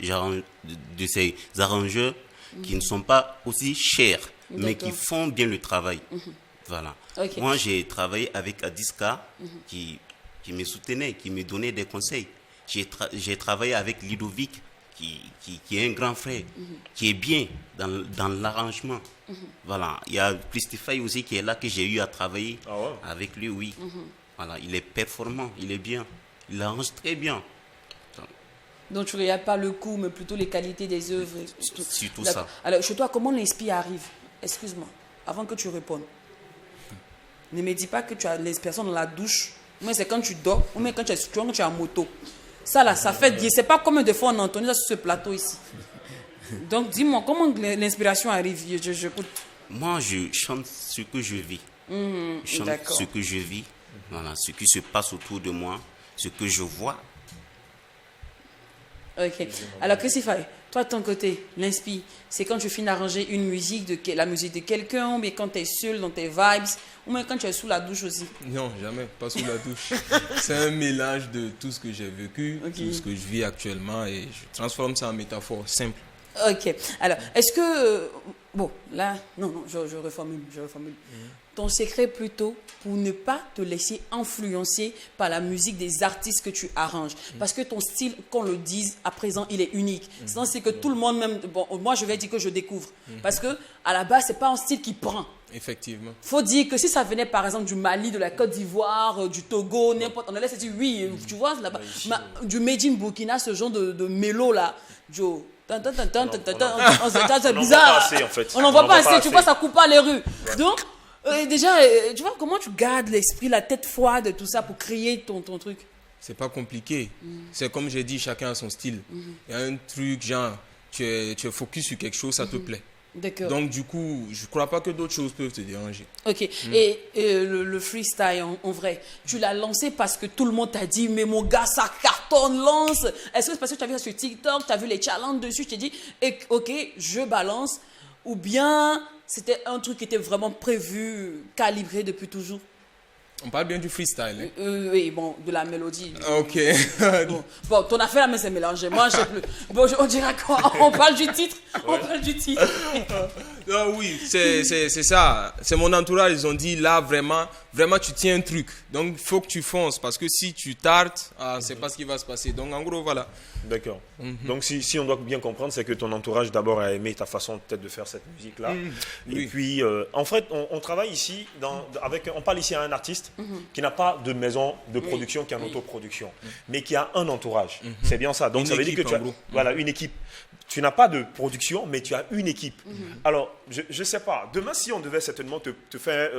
arrangeurs qui ne sont pas aussi chers, mais qui D'accord. font bien le travail. Voilà. Ok. Moi, j'ai travaillé avec Adiska qui me soutenait, qui me donnait des conseils. J'ai travaillé avec Ludovic qui est un grand frère, qui est bien dans l'arrangement. Voilà. Il y a Christophe aussi qui est là, que j'ai eu à travailler Ah ouais. avec lui, oui. Voilà. Il est performant, il est bien. Il arrange très bien. Donc tu ne regardes pas le coût, mais plutôt les qualités des œuvres. Et Surtout D'accord. ça. Alors, chez toi, comment l'inspire arrive? Excuse-moi, avant que tu répondes. Ne me dis pas que tu as l'inspiration dans la douche, mais c'est quand tu dors, ou même quand tu es en moto. Ça là, ça fait dire. C'est pas combien de fois on a entendu ça sur ce plateau ici. Donc dis-moi, comment l'inspiration arrive? J'écoute. Moi, je chante ce que je vis. Je chante d'accord. ce que je vis. Voilà, ce qui se passe autour de moi, ce que je vois. Ok. Alors, Christophe, toi de ton côté, l'inspire, c'est quand tu finis d'arranger une musique, la musique de quelqu'un, ou bien quand tu es seul dans tes vibes, ou même quand tu es sous la douche aussi. Non, jamais, pas sous la douche. C'est un mélange de tout ce que j'ai vécu, Ok. tout ce que je vis actuellement et je transforme ça en métaphore simple. Ok. Alors, est-ce que... bon, là... Non, je reformule. Ton secret plutôt pour ne pas te laisser influencer par la musique des artistes que tu arranges. Parce que ton style, qu'on le dise, à présent, il est unique. Sinon, c'est que tout le monde, même... Bon, moi, je vais dire que je découvre. Parce que à la base, c'est pas un style qui prend. Effectivement. Faut dire que si ça venait par exemple du Mali, de la Côte d'Ivoire, du Togo, n'importe, on allait se dire oui, tu vois là-bas, du Made in Burkina, ce genre de mélo là, Joe. C'est voit bizarre. pas assez, en fait. On n'en voit pas assez, tu vois, ça coupe pas les rues. Donc, déjà, tu vois, comment tu gardes l'esprit, la tête froide, tout ça pour créer ton truc? C'est pas compliqué. C'est comme j'ai dit, chacun a son style. Il y a un truc, genre, tu es focus sur quelque chose, ça te plaît. D'accord. Donc, du coup, je crois pas que d'autres choses peuvent te déranger. Ok. Et le freestyle, en vrai, tu l'as lancé parce que tout le monde t'a dit, mais mon gars, ça cartonne, lance. Est-ce que c'est parce que tu as vu ça sur TikTok, tu as vu les challenges dessus, tu t'es dit, ok, je balance. Ou bien c'était un truc qui était vraiment prévu, calibré depuis toujours? On parle bien du freestyle. Hein? Oui, bon, de la mélodie. Ok. Bon, ton affaire, mais c'est mélangé. Moi, je sais plus. Bon, on dirait quoi? On parle du titre. On parle du titre. Ah oui, c'est ça. C'est mon entourage. Ils ont dit là, vraiment, vraiment tu tiens un truc. Donc il faut que tu fonces parce que si tu tardes, c'est pas ce qui va se passer. Donc en gros, voilà. D'accord. Donc si on doit bien comprendre, c'est que ton entourage d'abord a aimé ta façon peut-être de faire cette musique-là. Et Oui. puis, en fait, on travaille ici, on parle ici à un artiste qui n'a pas de maison de production, qui est en autoproduction, mais qui a un entourage. C'est bien ça. Donc Une ça veut dire que équipe, tu as en gros. voilà, une équipe. Tu n'as pas de production, mais tu as une équipe. Alors, je ne sais pas, demain, si on devait certainement te faire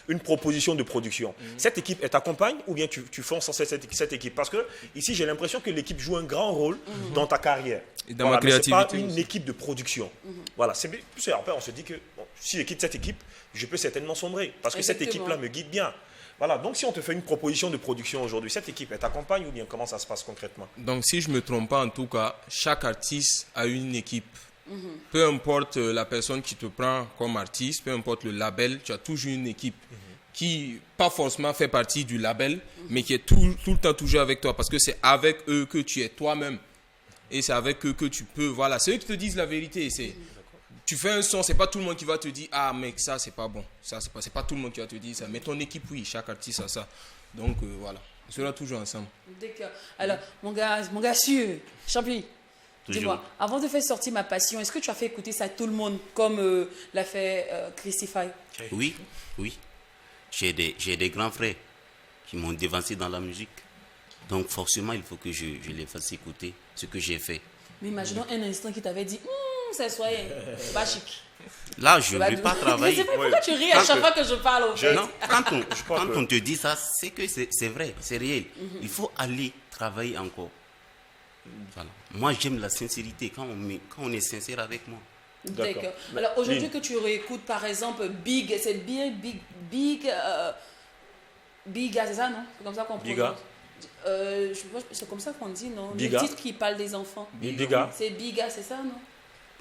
une proposition de production, cette équipe, elle t'accompagne ou bien tu fonces sans cette équipe? Parce que ici, j'ai l'impression que l'équipe joue un grand rôle dans ta carrière. Et dans ma mais c'est pas créativité une aussi. équipe de production. Voilà, après, on se dit que bon, si je quitte cette équipe, je peux certainement sombrer. Parce que cette Exactement. équipe-là me guide bien. Voilà, donc si on te fait une proposition de production aujourd'hui, cette équipe, elle t'accompagne ou bien comment ça se passe concrètement? Donc si je me trompe pas, en tout cas, chaque artiste a une équipe. Peu importe la personne qui te prend comme artiste, peu importe le label, tu as toujours une équipe qui, pas forcément fait partie du label, mais qui est tout le temps toujours avec toi parce que c'est avec eux que tu es toi-même. Et c'est avec eux que tu peux, voilà, c'est eux qui te disent la vérité. Tu fais un son, c'est pas tout le monde qui va te dire ah mec ça c'est pas bon, ça c'est pas tout le monde qui va te dire ça, mais ton équipe oui, chaque artiste a ça. Donc voilà, on sera toujours ensemble. D'accord. Alors, mon gars sûr, Champi, dis-moi, avant de faire sortir Ma Passion, est-ce que tu as fait écouter ça à tout le monde comme l'a fait Christify? Oui, oui. J'ai des grands frères qui m'ont dévancé dans la musique. Donc forcément, il faut que je les fasse écouter ce que j'ai fait. Mais imaginons un instant qui t'avait dit c'est soyez pas chic. Là, je ne vais pas travailler. Je sais pas pourquoi tu ris à chaque fois que je parle au fait. Non, quand on te dit ça, c'est que c'est vrai, c'est réel. Il faut aller travailler encore. Voilà. Moi, j'aime la sincérité, quand on est sincère avec moi. D'accord. Alors aujourd'hui que tu réécoutes par exemple Big, c'est Biga, c'est ça non? C'est comme ça qu'on Biga. prononce. C'est comme ça qu'on dit non? Biga. Le titre qui parle des enfants. Biga. C'est Biga, c'est ça non?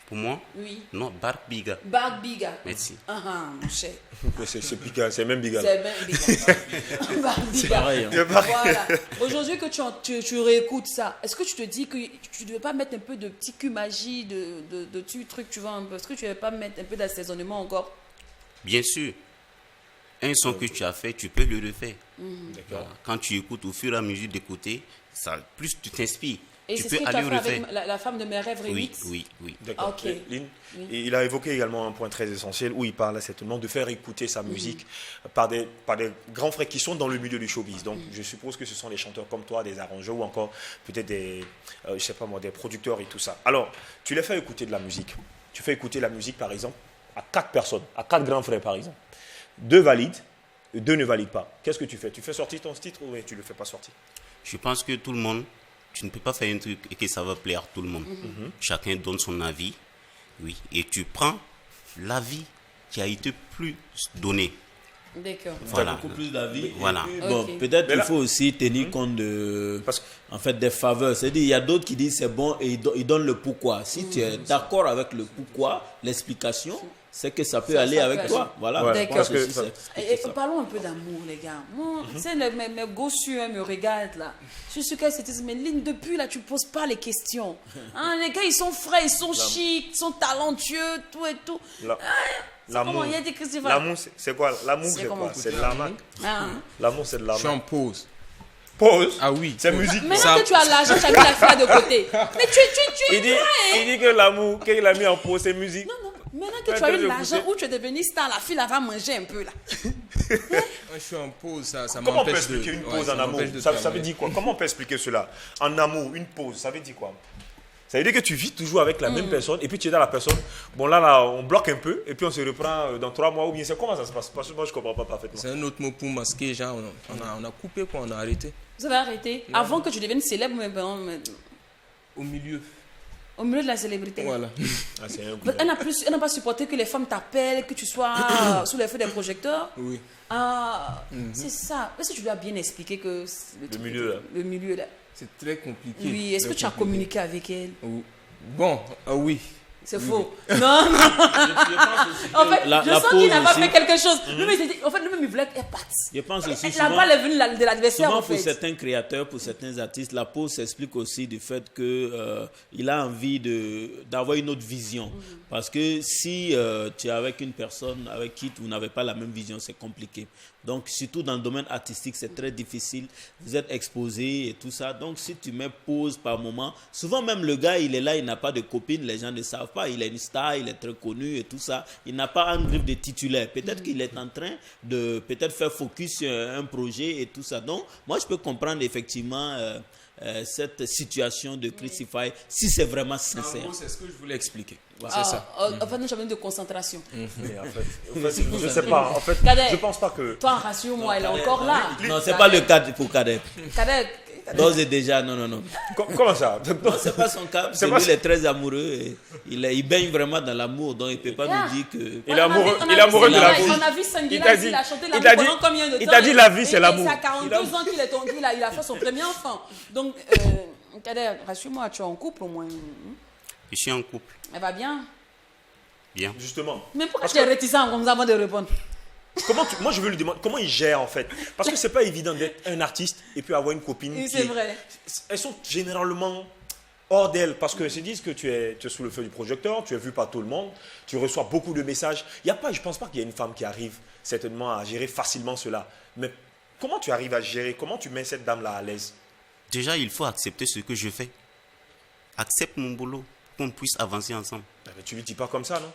Pour moi, Oui. non, Bar Biga. Bag Biga. Merci. Mon cher. C'est Biga, c'est même Biga. C'est bien Biga. Bag Biga. pareil, hein. Voilà. Aujourd'hui que tu réécoutes ça, est-ce que tu te dis que tu ne devais pas mettre un peu de petit cul magie, de petits trucs, tu vois un peu? Est-ce que tu ne devais pas mettre un peu d'assaisonnement encore? Bien sûr. Un son que tu as fait, tu peux le refaire. D'accord. Voilà. Quand tu écoutes, au fur et à mesure d'écouter, plus tu t'inspires. Et Tu c'est ce peux que tu as aller fait refaire. avec la femme de mes rêves Oui, remix? oui, oui. D'accord. Ok. Et Lynn, et il a évoqué également un point très essentiel où il parle certainement de faire écouter sa musique par des grands frères qui sont dans le milieu du showbiz. Donc je suppose que ce sont des chanteurs comme toi, des arrangeurs ou encore peut-être des, je sais pas moi, des producteurs et tout ça. Alors, tu les fais écouter de la musique. Tu fais écouter la musique par exemple à 4 personnes, à 4 grands frères par exemple. 2 valident, 2 ne valident pas. Qu'est-ce que tu fais? Tu fais sortir ton titre ou tu ne le fais pas sortir? Je pense que tout le monde, tu ne peux pas faire un truc et que ça va plaire à tout le monde. Chacun donne son avis, oui. Et tu prends l'avis qui a été plus donné. D'accord. Voilà. Beaucoup plus d'avis. Voilà. Et puis, bon, Ok. peut-être Mais là- qu'il faut aussi tenir compte de, Parce que- en fait, des faveurs. C'est-à-dire, il y a d'autres qui disent c'est bon et ils donnent le pourquoi. Si tu es d'accord avec le pourquoi, l'explication, c'est que ça peut aller ça avec peut toi. aller. Voilà. Ouais, D'accord. Parce que parce que- c'est- Et parlons un peu d'amour, les gars. Moi, tu sais, mes gossus me regardent là. Je suis sûr qu'elles se disent, mais Lynn, depuis là, tu poses pas les questions. Hein, les gars, ils sont frais, ils sont chics, ils sont talentueux, tout et tout. La- C'est L'amour. comment il y a des Christophe. L'amour, c'est quoi? L'amour, C'est c'est comment? quoi? C'est de l'arnaque. Ah. L'amour, c'est de Je suis en l'arnaque. pause. Pause. Ah oui. C'est pause. musique. Maintenant Ça- que tu as l'argent, tu as mis la fille de côté. Mais tu Il dit, il dit que l'amour, qu'il a mis en pause, c'est musique. Non, non. Maintenant que Ouais, tu as t'as eu dû l'argent écouter. où tu es devenu star, la fille là va manger un peu là. Moi, je suis en pause. Ça Comment on peut m'empêche de. expliquer une ouais, pause ça en amour? m'empêche de Ça veut travailler. dire quoi? Comment on peut expliquer cela? En amour, une pause, ça veut dire quoi? Ça veut dire que tu vis toujours avec la même personne et puis tu es dans la personne. Bon, là, on bloque un peu et puis on se reprend dans 3 mois ou bien c'est comment ça se passe? Parce que moi, je ne comprends pas parfaitement. C'est un autre mot pour masquer, genre, on a coupé quoi, on a arrêté. Vous avez arrêté avant que tu deviennes célèbre, mais Au milieu. au milieu de la célébrité. Voilà. Ah, c'est un coup. Elle n'a pas supporté que les femmes t'appellent, que tu sois sous les feux des projecteurs. Oui. Ah, c'est ça. Est-ce que tu lui as bien expliqué que Le milieu, là. Le milieu là. C'est très compliqué. Oui, est-ce que très tu as compliqué. communiqué avec elle? Bon, oui. C'est faux. Non, non. En fait, je sens qu'il n'a pas fait quelque chose. Lui-même, en fait, lui-même, il voulait être parti. Je pense aussi La balle est venue de l'adversaire, souvent en fait. pour certains créateurs, pour certains artistes, la pause s'explique aussi du fait que il a envie d'avoir une autre vision. Parce que si tu es avec une personne avec qui vous n'avez pas la même vision, c'est compliqué. Donc, surtout dans le domaine artistique, c'est très difficile. Vous êtes exposé et tout ça. Donc, si tu mets pause par moment, souvent même le gars, il est là, il n'a pas de copine, les gens ne savent pas. Il est une star, il est très connu et tout ça. Il n'a pas un griffe de titulaire. Peut-être qu'il est en train de faire focus sur un projet et tout ça. Donc, moi, je peux comprendre effectivement cette situation de Crucify si c'est vraiment sincère. C'est ce que je voulais expliquer. C'est ça. En fait, nous avons de concentration. Mais en fait, je sais pas. En fait, Cadet, je pense pas que. toi, rassure-moi, elle est encore là. Non, c'est pas le cas pour Cadet. Cadet. D'ores et déjà, non. Comment ça? Non, c'est pas son cas. C'est lui, il est très amoureux. Et il baigne vraiment dans l'amour. Donc, il ne peut pas nous dire que. Il est amoureux de la vie. On a vu Sanguila, il a chanté l'amour pendant combien de temps? Il t'a dit la vie, c'est l'amour. Il a 42 ans qu'il a fait son premier enfant. Donc, Kader, rassure-moi, tu es en couple au moins. Je suis en couple. Elle va bien? Bien. Justement. Mais pourquoi tu es réticent comme ça avant de répondre? Moi, je veux lui demander comment il gère en fait. Parce que c'est pas évident d'être un artiste et puis avoir une copine. Oui, c'est vrai. Elles sont généralement hors d'elle parce que se disent que tu es sous le feu du projecteur, tu es vu par tout le monde, tu reçois beaucoup de messages. Je pense pas qu'il y ait une femme qui arrive certainement à gérer facilement cela. Mais comment tu arrives à gérer? Comment tu mets cette dame-là à l'aise? Déjà, il faut accepter ce que je fais. Accepte mon boulot, qu'on puisse avancer ensemble. Mais tu lui dis pas comme ça, non?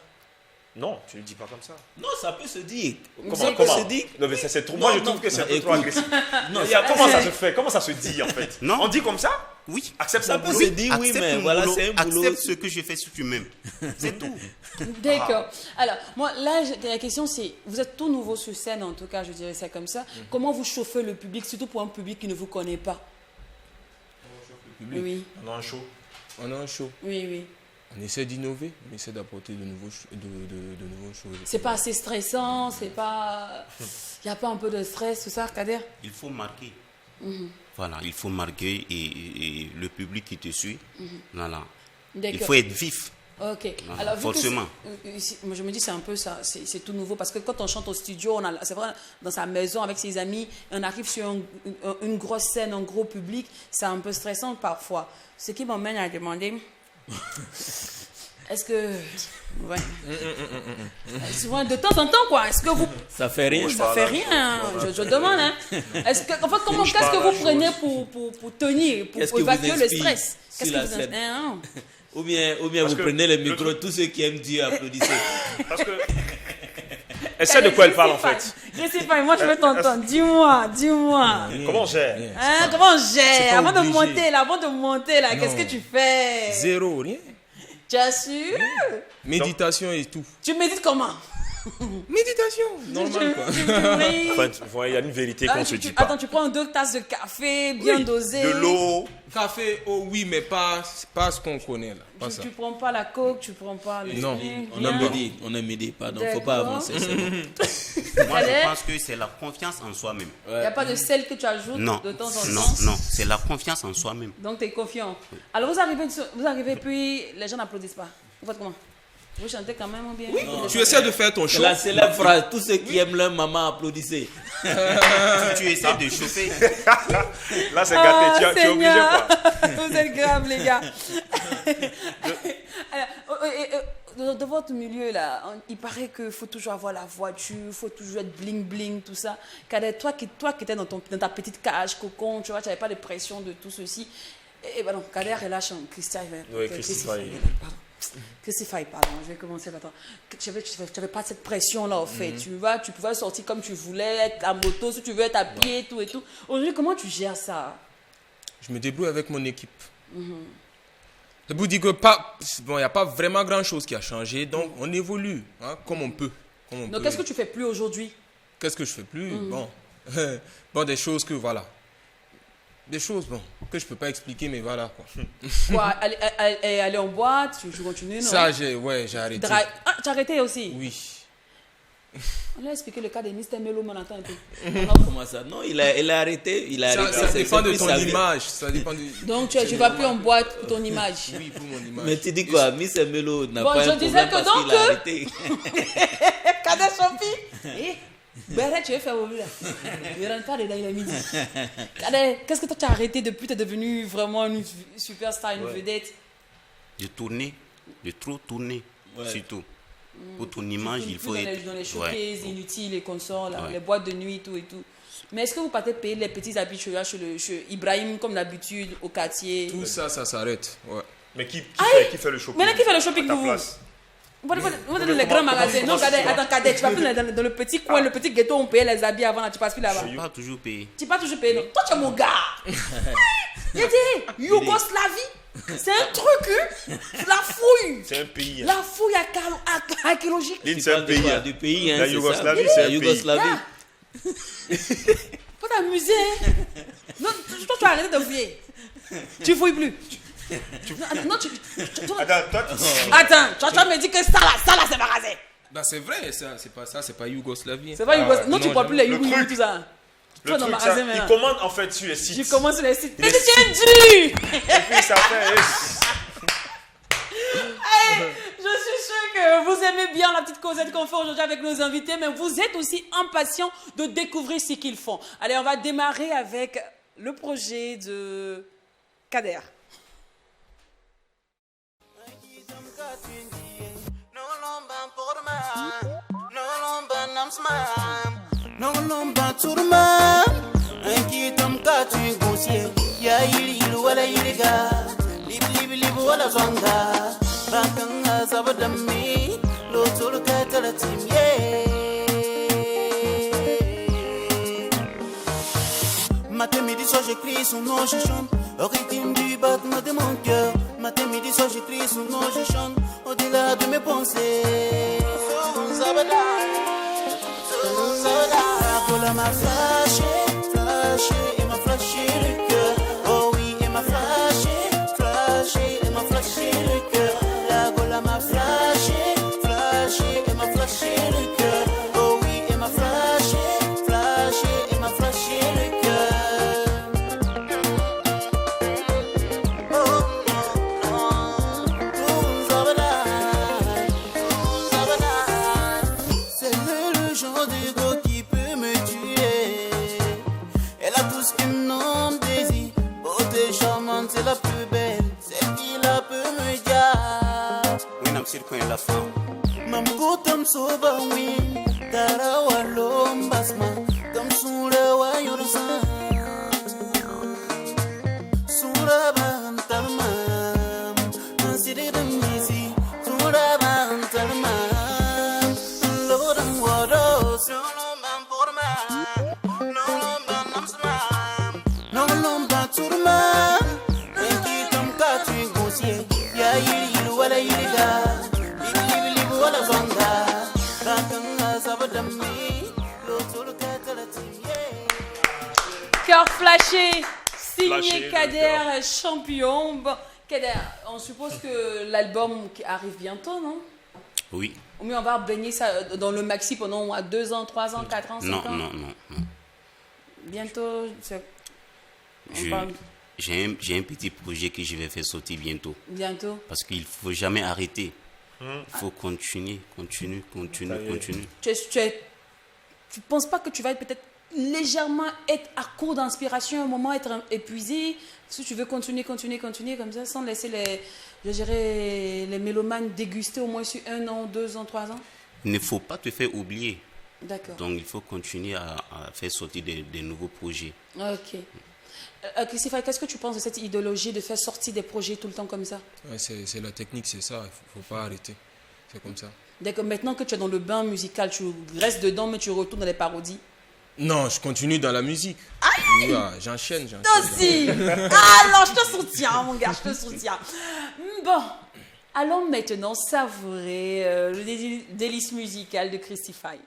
Non, tu ne le dis pas comme ça. Non, ça peut se dire. Comment se dire. Non, mais c'est trop. Moi, je trouve que c'est un peu trop agressif. Non, comment ça se fait? Comment ça se dit en fait? Non. On dit comme ça? Oui. Accepte Ça mon peut boulot. se dire, oui, Accepte mais mon voilà, boulot, c'est un boulot. accepte ce que je fais si tu m'aimes. C'est tout. D'accord. Alors, moi, là, la question, c'est, vous êtes tout nouveau sur scène, en tout cas, je dirais ça comme ça. Comment vous chauffez le public, surtout pour un public qui ne vous connaît pas? Oui, On a un show. On a un show. oui. On essaie d'innover, on essaie d'apporter de nouvelles choses. C'est pas assez stressant, c'est pas... Il n'y a pas un peu de stress, tout ça, Kader? Il faut marquer. Voilà, il faut marquer et le public qui te suit. Voilà. Il faut être vif. Ok. Voilà, Alors, vu forcément. moi, je me dis c'est un peu ça, c'est tout nouveau parce que quand on chante au studio, c'est vrai, dans sa maison avec ses amis, on arrive sur une grosse scène, un gros public, c'est un peu stressant parfois. Ce qui m'emmène à demander, est-ce que... Ouais. Souvent, de temps en temps, quoi, est-ce que vous... Ça fait rien. Ça fait rien, je demande. Hein. Qu'est-ce que vous prenez pour tenir, pour évacuer le stress? Qu'est-ce que vous en... Ou bien vous prenez le micro, tous ceux qui aiment Dieu applaudissez. Parce que... Elle sait de quoi elle parle en fait. Je sais pas, moi je veux t'entendre. Dis-moi. Comment on gère? Comment on gère? Avant de monter là, qu'est-ce que tu fais? Zéro, rien. Tu assures? Méditation et tout. Tu médites comment? Méditation, normal quoi. Enfin, il y a une vérité qu'on se dit pas. Attends, tu prends 2 tasses de café bien dosées. De l'eau. Café, oui, mais pas ce qu'on connaît là. Pas ça. Tu prends pas la coke, tu prends pas le... Non. On a midi, pardon, faut pas avancer. Moi, je pense que c'est la confiance en soi-même. Il n'y a pas de sel que tu ajoutes de temps en temps? Non, c'est la confiance en soi-même. Donc tu es confiant. Alors vous arrivez puis les gens n'applaudissent pas. Vous faites comment? Vous chantez quand même bien? Oui, tu essaies de faire ton show. La célèbre phrase, tous ceux qui aiment leur maman applaudissez. Tu essaies de chauffer. Là, c'est gâté, tu es obligé quoi. Vous êtes graves, les gars. De votre milieu, là, il paraît qu'il faut toujours avoir la voiture, il faut toujours être bling-bling, tout ça. Kader, toi qui étais dans ta petite cage, cocon, tu vois, tu n'avais pas de pression de tout ceci. Et ben non, Kader est là, Christian. Oui, Christophe. Crucify, pardon, je vais commencer maintenant. Tu n'avais pas cette pression-là, en fait. Tu pouvais sortir comme tu voulais, être à moto, si tu veux être à pied, tout et tout. Aujourd'hui, comment tu gères ça? Je me débrouille avec mon équipe. Je vous dis que il n'y a pas vraiment grand-chose qui a changé, donc on évolue comme on peut. Donc, qu'est-ce que tu fais plus aujourd'hui? Qu'est-ce que je fais plus? Bon, des choses que, voilà. Des choses, que je peux pas expliquer, mais voilà, quoi. Quoi, aller en boîte, tu continues, non? Ça, j'ai arrêté. Tu as arrêté aussi? Oui. On lui a expliqué le cas de Mr. Melo, on entend un peu. Comment ça? Non, il a arrêté. Ça dépend de c'est ton plus sa vie. image. Ça dépend du... Donc tu vas plus en boîte pour ton image. Oui, pour mon image. Mais tu dis quoi? Miss Melo n'a Bon, pas je un disais problème que parce qu'il a donc, arrêté. Kader Champi. Béret, tu veux faire au là. Il ne rentre pas dedans, il est midi. Kader, qu'est-ce que toi tu as arrêté depuis que tu es devenu vraiment une superstar, une vedette? De tourner, de trop tourner, surtout. Pour ton image, il faut être... Dans les showcases inutiles, les consorts, là, Ouais. les boîtes de nuit, tout et tout. Mais est-ce que vous partez payer les petits habitués chez Ibrahim, comme d'habitude, au quartier? Tout ça, ça s'arrête. Ouais. Mais qui fait le shopping? Maintenant, qui fait le shopping à ta pour vous? place? Vous allez dans les grands magasins. Non, attends, Kader, tu vas plus dans le petit coin, le petit ghetto où on payait les habits avant, là, tu passes plus là-bas. Je n'ai pas toujours payé. Tu n'as pas toujours payé, non? Toi, tu es mon gars. J'ai dit, Yougoslavie, c'est un truc, la fouille. C'est un pays. La fouille archéologique. L'île, c'est un pays. Du pays, hein, La c'est Yougoslavie, ça. c'est La un pays. Yougoslavie. Faut t'amuser. Hein. Non, toi, tu as arrêté de fouiller. Tu fouilles plus. Non, Attends, toi, Attends, tu vas me dire que ça là, c'est magasin. Bah, c'est vrai, ça, c'est pas Yougoslavie. C'est pas Yougoslavie. Non, tu ne vois plus les le Yougos, truc. tout ça. Tu le vas dans le truc, magasin ça, il maintenant. commande en fait sur les sites. Je commence sur les sites. Mais Les c'est dur. Et puis ça fait... Je suis sûre que vous aimez bien la petite causette qu'on fait aujourd'hui avec nos invités, mais vous êtes aussi impatients de découvrir ce qu'ils font. Allez, on va démarrer avec le projet de Kader. Matin, midi, soir, j'écris son nom, je chante au rythme du battement de mon cœur. Matin, midi, soir, j'écris son nom, je chante au-delà de mes pensées. La m'a flashé, et m'a flashé le cœur. Oh oui, et m'a flashé, et m'a flashé le cœur. La gola m'a flashé, et m'a flashé le cœur. Oh oui, et m'a flashé, et m'a flashé le cœur. Oh non, c'est le genre de go qui peut me tuer. Elle a tout ce qu'un homme désire. Beauté charmante, c'est la plus belle. Celle qui la peut me dire. Oui, non, c'est le la femme. Mambutam soba win. Tarawa lombasma. Comme sura wa yorsa. Sura bantarmam. Ansiri damisi. Sura bantarmam. Lodam waros. Cœur flashé, signé Flashé, Kader Champion. Bon, Kader, on suppose que l'album qui arrive bientôt, non? Oui. Ou bien on va baigner ça dans le maxi pendant 2 ans, 3 ans, 4 ans, 5 Non, ans? non, non, non. Bientôt, c'est... on Je- parle J'ai un petit projet que je vais faire sortir bientôt. bientôt. Parce qu'il ne faut jamais arrêter. Il faut continuer. Ça y est. Tu penses pas que tu vas être peut-être légèrement être à court d'inspiration, à un moment être épuisé, si tu veux continuer comme ça, sans laisser les mélomanes déguster au moins sur 1 an, 2 ans, 3 ans? Il ne faut pas te faire oublier. D'accord. Donc il faut continuer à faire sortir des nouveaux projets. Ok. Christophe, qu'est-ce que tu penses de cette idéologie de faire sortir des projets tout le temps comme ça? Ouais, c'est la technique, c'est ça. Il faut pas arrêter. C'est comme ça. D'accord, maintenant que tu es dans le bain musical, tu restes dedans, mais tu retournes dans les parodies. Non, je continue dans la musique. Ouais, j'enchaîne. Toi aussi. Alors, je te soutiens, mon gars, je te soutiens. Bon, allons maintenant savourer le délice musical de Christify.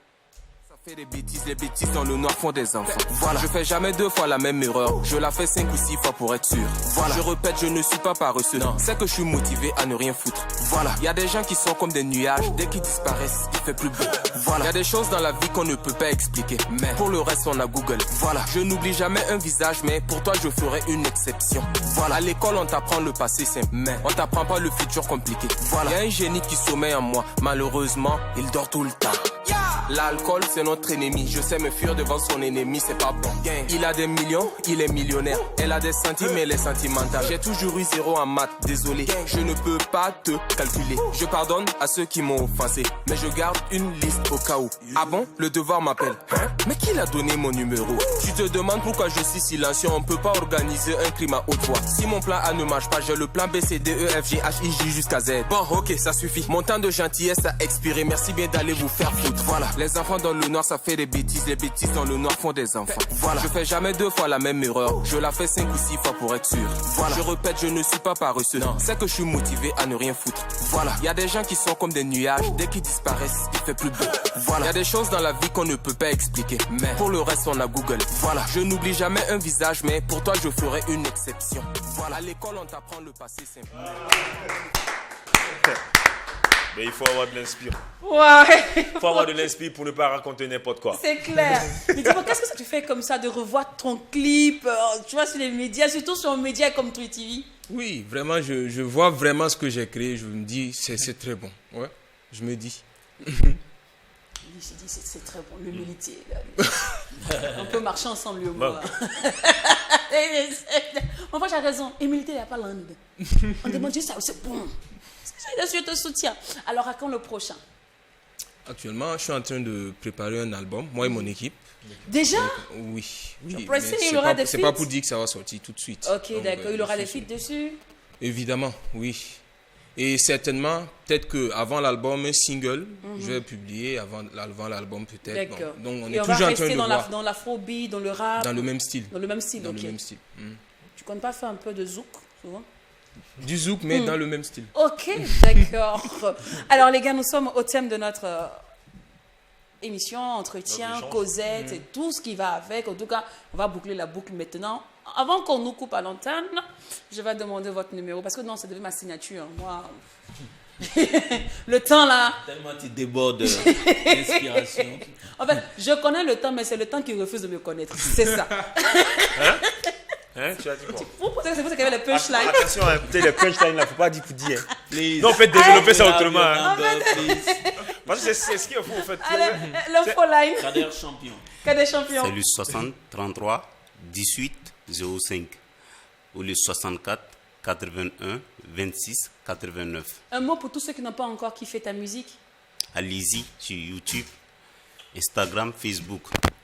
Ça Fais des bêtises, les bêtises dans le noir font des enfants. Voilà, je fais jamais 2 fois la même erreur. Je la fais 5 ou 6 fois pour être sûr. Voilà, je répète, je ne suis pas paresseux. Non, c'est que je suis motivé à ne rien foutre. Voilà, y a des gens qui sont comme des nuages. Dès qu'ils disparaissent, il fait plus beau. Voilà, y a des choses dans la vie qu'on ne peut pas expliquer. Mais pour le reste, on a Google. Voilà, je n'oublie jamais un visage, mais pour toi, je ferai une exception. Voilà, à l'école, on t'apprend le passé simple, mais on t'apprend pas le futur compliqué. Voilà, y a un génie qui sommeille en moi. Malheureusement, il dort tout le temps. L'alcool c'est notre ennemi, je sais me fuir devant son ennemi, c'est pas bon. Il a des millions, il est millionnaire. Elle a des centimes, elle est sentimentale. J'ai toujours eu 0 en maths, désolé. Je ne peux pas te calculer. Je pardonne à ceux qui m'ont offensé, mais je garde une liste au cas où. Ah bon, le devoir m'appelle. Mais qui l'a donné mon numéro? Tu te demandes pourquoi je suis silencieux. On peut pas organiser un crime à haute voix. Si mon plan A ne marche pas, j'ai le plan B, C, D, E, F, G, H, I, J jusqu'à Z. Bon ok, ça suffit. Mon temps de gentillesse a expiré. Merci bien d'aller vous faire foutre. Voilà, les enfants dans le noir ça fait des bêtises. Les bêtises dans le noir font des enfants. Voilà, je fais jamais 2 fois la même erreur. Je la fais 5 ou 6 fois pour être sûr. Voilà, je répète, je ne suis pas paresseux. Non, c'est que je suis motivé à ne rien foutre. Voilà, y a des gens qui sont comme des nuages. Dès qu'ils disparaissent, il fait plus beau. Voilà, y a des choses dans la vie qu'on ne peut pas expliquer. Mais pour le reste, on a Google. Voilà, je n'oublie jamais un visage, mais pour toi, je ferai une exception. Voilà, à l'école, on t'apprend le passé simple. Mais il faut avoir de l'inspiration. Ouais. Il faut avoir de l'inspiration pour ne pas raconter n'importe quoi. C'est clair. Mais dis-moi, qu'est-ce que ça te fait comme ça de revoir ton clip, tu vois, sur les médias, surtout sur un média comme True TV? Oui, vraiment, je vois vraiment ce que j'ai créé. Je me dis, c'est très bon. Ouais, je me dis. Je dis, c'est très bon, l'humilité. On peut marcher ensemble, lui, moi. Enfin, j'ai raison. Humilité, il n'y a pas l'âne. On demande juste ça, c'est bon. Je te soutiens. Alors, à quand le prochain? Actuellement, je suis en train de préparer un album, moi et mon équipe. Déjà? Oui. Pressé, il aura des c'est feats? pas pour dire que ça va sortir tout de suite. Ok, d'accord. Il aura des feats dessus? Évidemment, oui. Et certainement, peut-être qu'avant l'album, un single, je vais publier avant l'album peut-être. D'accord. Bon, donc on Et est on va toujours en train rester de voir. dans l'afrobeat, dans le rap? Dans le même style. Dans le même style, Dans ok. le même style. Tu comptes pas faire un peu de zouk, souvent? Du zouk, mais dans le même style. Ok, d'accord. Alors les gars, nous sommes au thème de notre émission, entretien, causette et tout ce qui va avec. En tout cas, on va boucler la boucle maintenant. Avant qu'on nous coupe à l'antenne, je vais demander votre numéro parce que non, ça devait ma signature. Moi, le temps là. Tellement tu débordes d'inspiration. En fait, je connais le temps, mais c'est le temps qui refuse de me connaître. C'est ça. Hein, tu as dit quoi? C'est vous qui avez les punchlines. Attention, hein, peut-être les punchlines là, faut pas dire pour dire. Hein. Please. Non, faites développer ça autrement. Hein. Please. Parce que c'est ce qu'il faut, en fait. Allez, l'info line. Kader champion. Kader champion. C'est le 60 33 18 05 ou le 64 81 26 89. Un mot pour tous ceux qui n'ont pas encore kiffé ta musique. Allez-y sur YouTube, Instagram, Facebook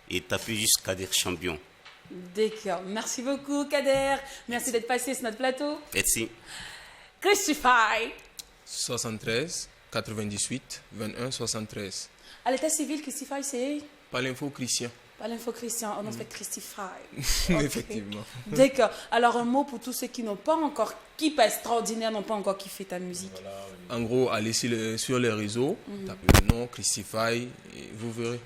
et tapez juste Kader Champion. D'accord. Merci beaucoup, Kader. Merci d'être passé sur notre plateau. Merci. Crucify. 73 98 21 73. À l'état civil, Crucify, c'est Pas l'info Christian. pas l'info Christian, on en fait Crucify. Effectivement. D'accord. Alors, un mot pour tous ceux qui n'ont pas encore, qui pas extraordinaire, n'ont pas encore kiffé ta musique. En gros, allez sur les réseaux, tapez le nom Christify et vous verrez.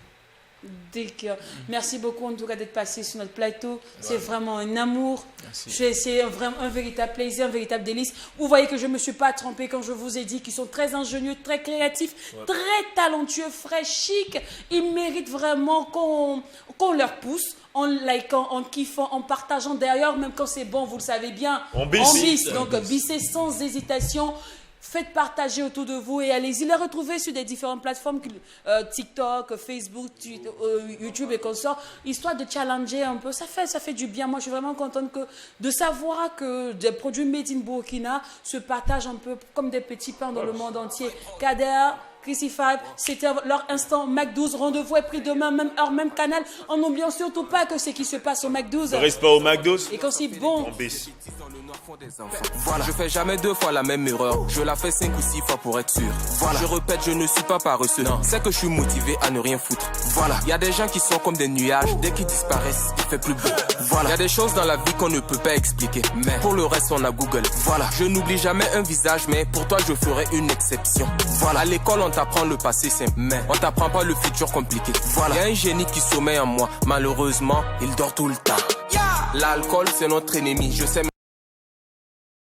D'accord. Merci beaucoup en tout cas d'être passé sur notre plateau. C'est vraiment un amour. Merci. C'est vraiment un véritable plaisir, un véritable délice. Vous voyez que je ne me suis pas trompée quand je vous ai dit qu'ils sont très ingénieux, très créatifs, très talentueux, frais, chic. Ils méritent vraiment qu'on leur pousse en likant, en kiffant, en partageant derrière, même quand c'est bon, vous le savez bien. On bisse. Donc, bissez sans hésitation. Faites partager autour de vous et allez-y les retrouver sur des différentes plateformes, TikTok, Facebook, YouTube et consorts, histoire de challenger un peu. Ça fait du bien. Moi, je suis vraiment contente de savoir que des produits made in Burkina se partagent un peu comme des petits pains dans le monde entier. Kader, Crucify, c'était leur instant Mac 12. Rendez-vous est pris demain, même heure, même canal. En n'oubliant surtout pas que ce qui se passe au Mac 12. Reste pas au McDo. Et quand c'est bon. On baisse. Voilà, je fais jamais 2 fois la même erreur. Je la fais 5 ou 6 fois pour être sûr. Voilà, je répète, je ne suis pas paresseux. Non, c'est que je suis motivé à ne rien foutre. Voilà, y a des gens qui sont comme des nuages. Dès qu'ils disparaissent, il fait plus beau. Voilà, y a des choses dans la vie qu'on ne peut pas expliquer. Mais pour le reste, on a Google. Voilà, je n'oublie jamais un visage, mais pour toi, je ferai une exception. Voilà, à l'école, on t'apprend le passé simple, mais on t'apprend pas le futur compliqué. Voilà, y a un génie qui sommeille en moi. Malheureusement, il dort tout le temps. L'alcool, c'est notre ennemi. Je sais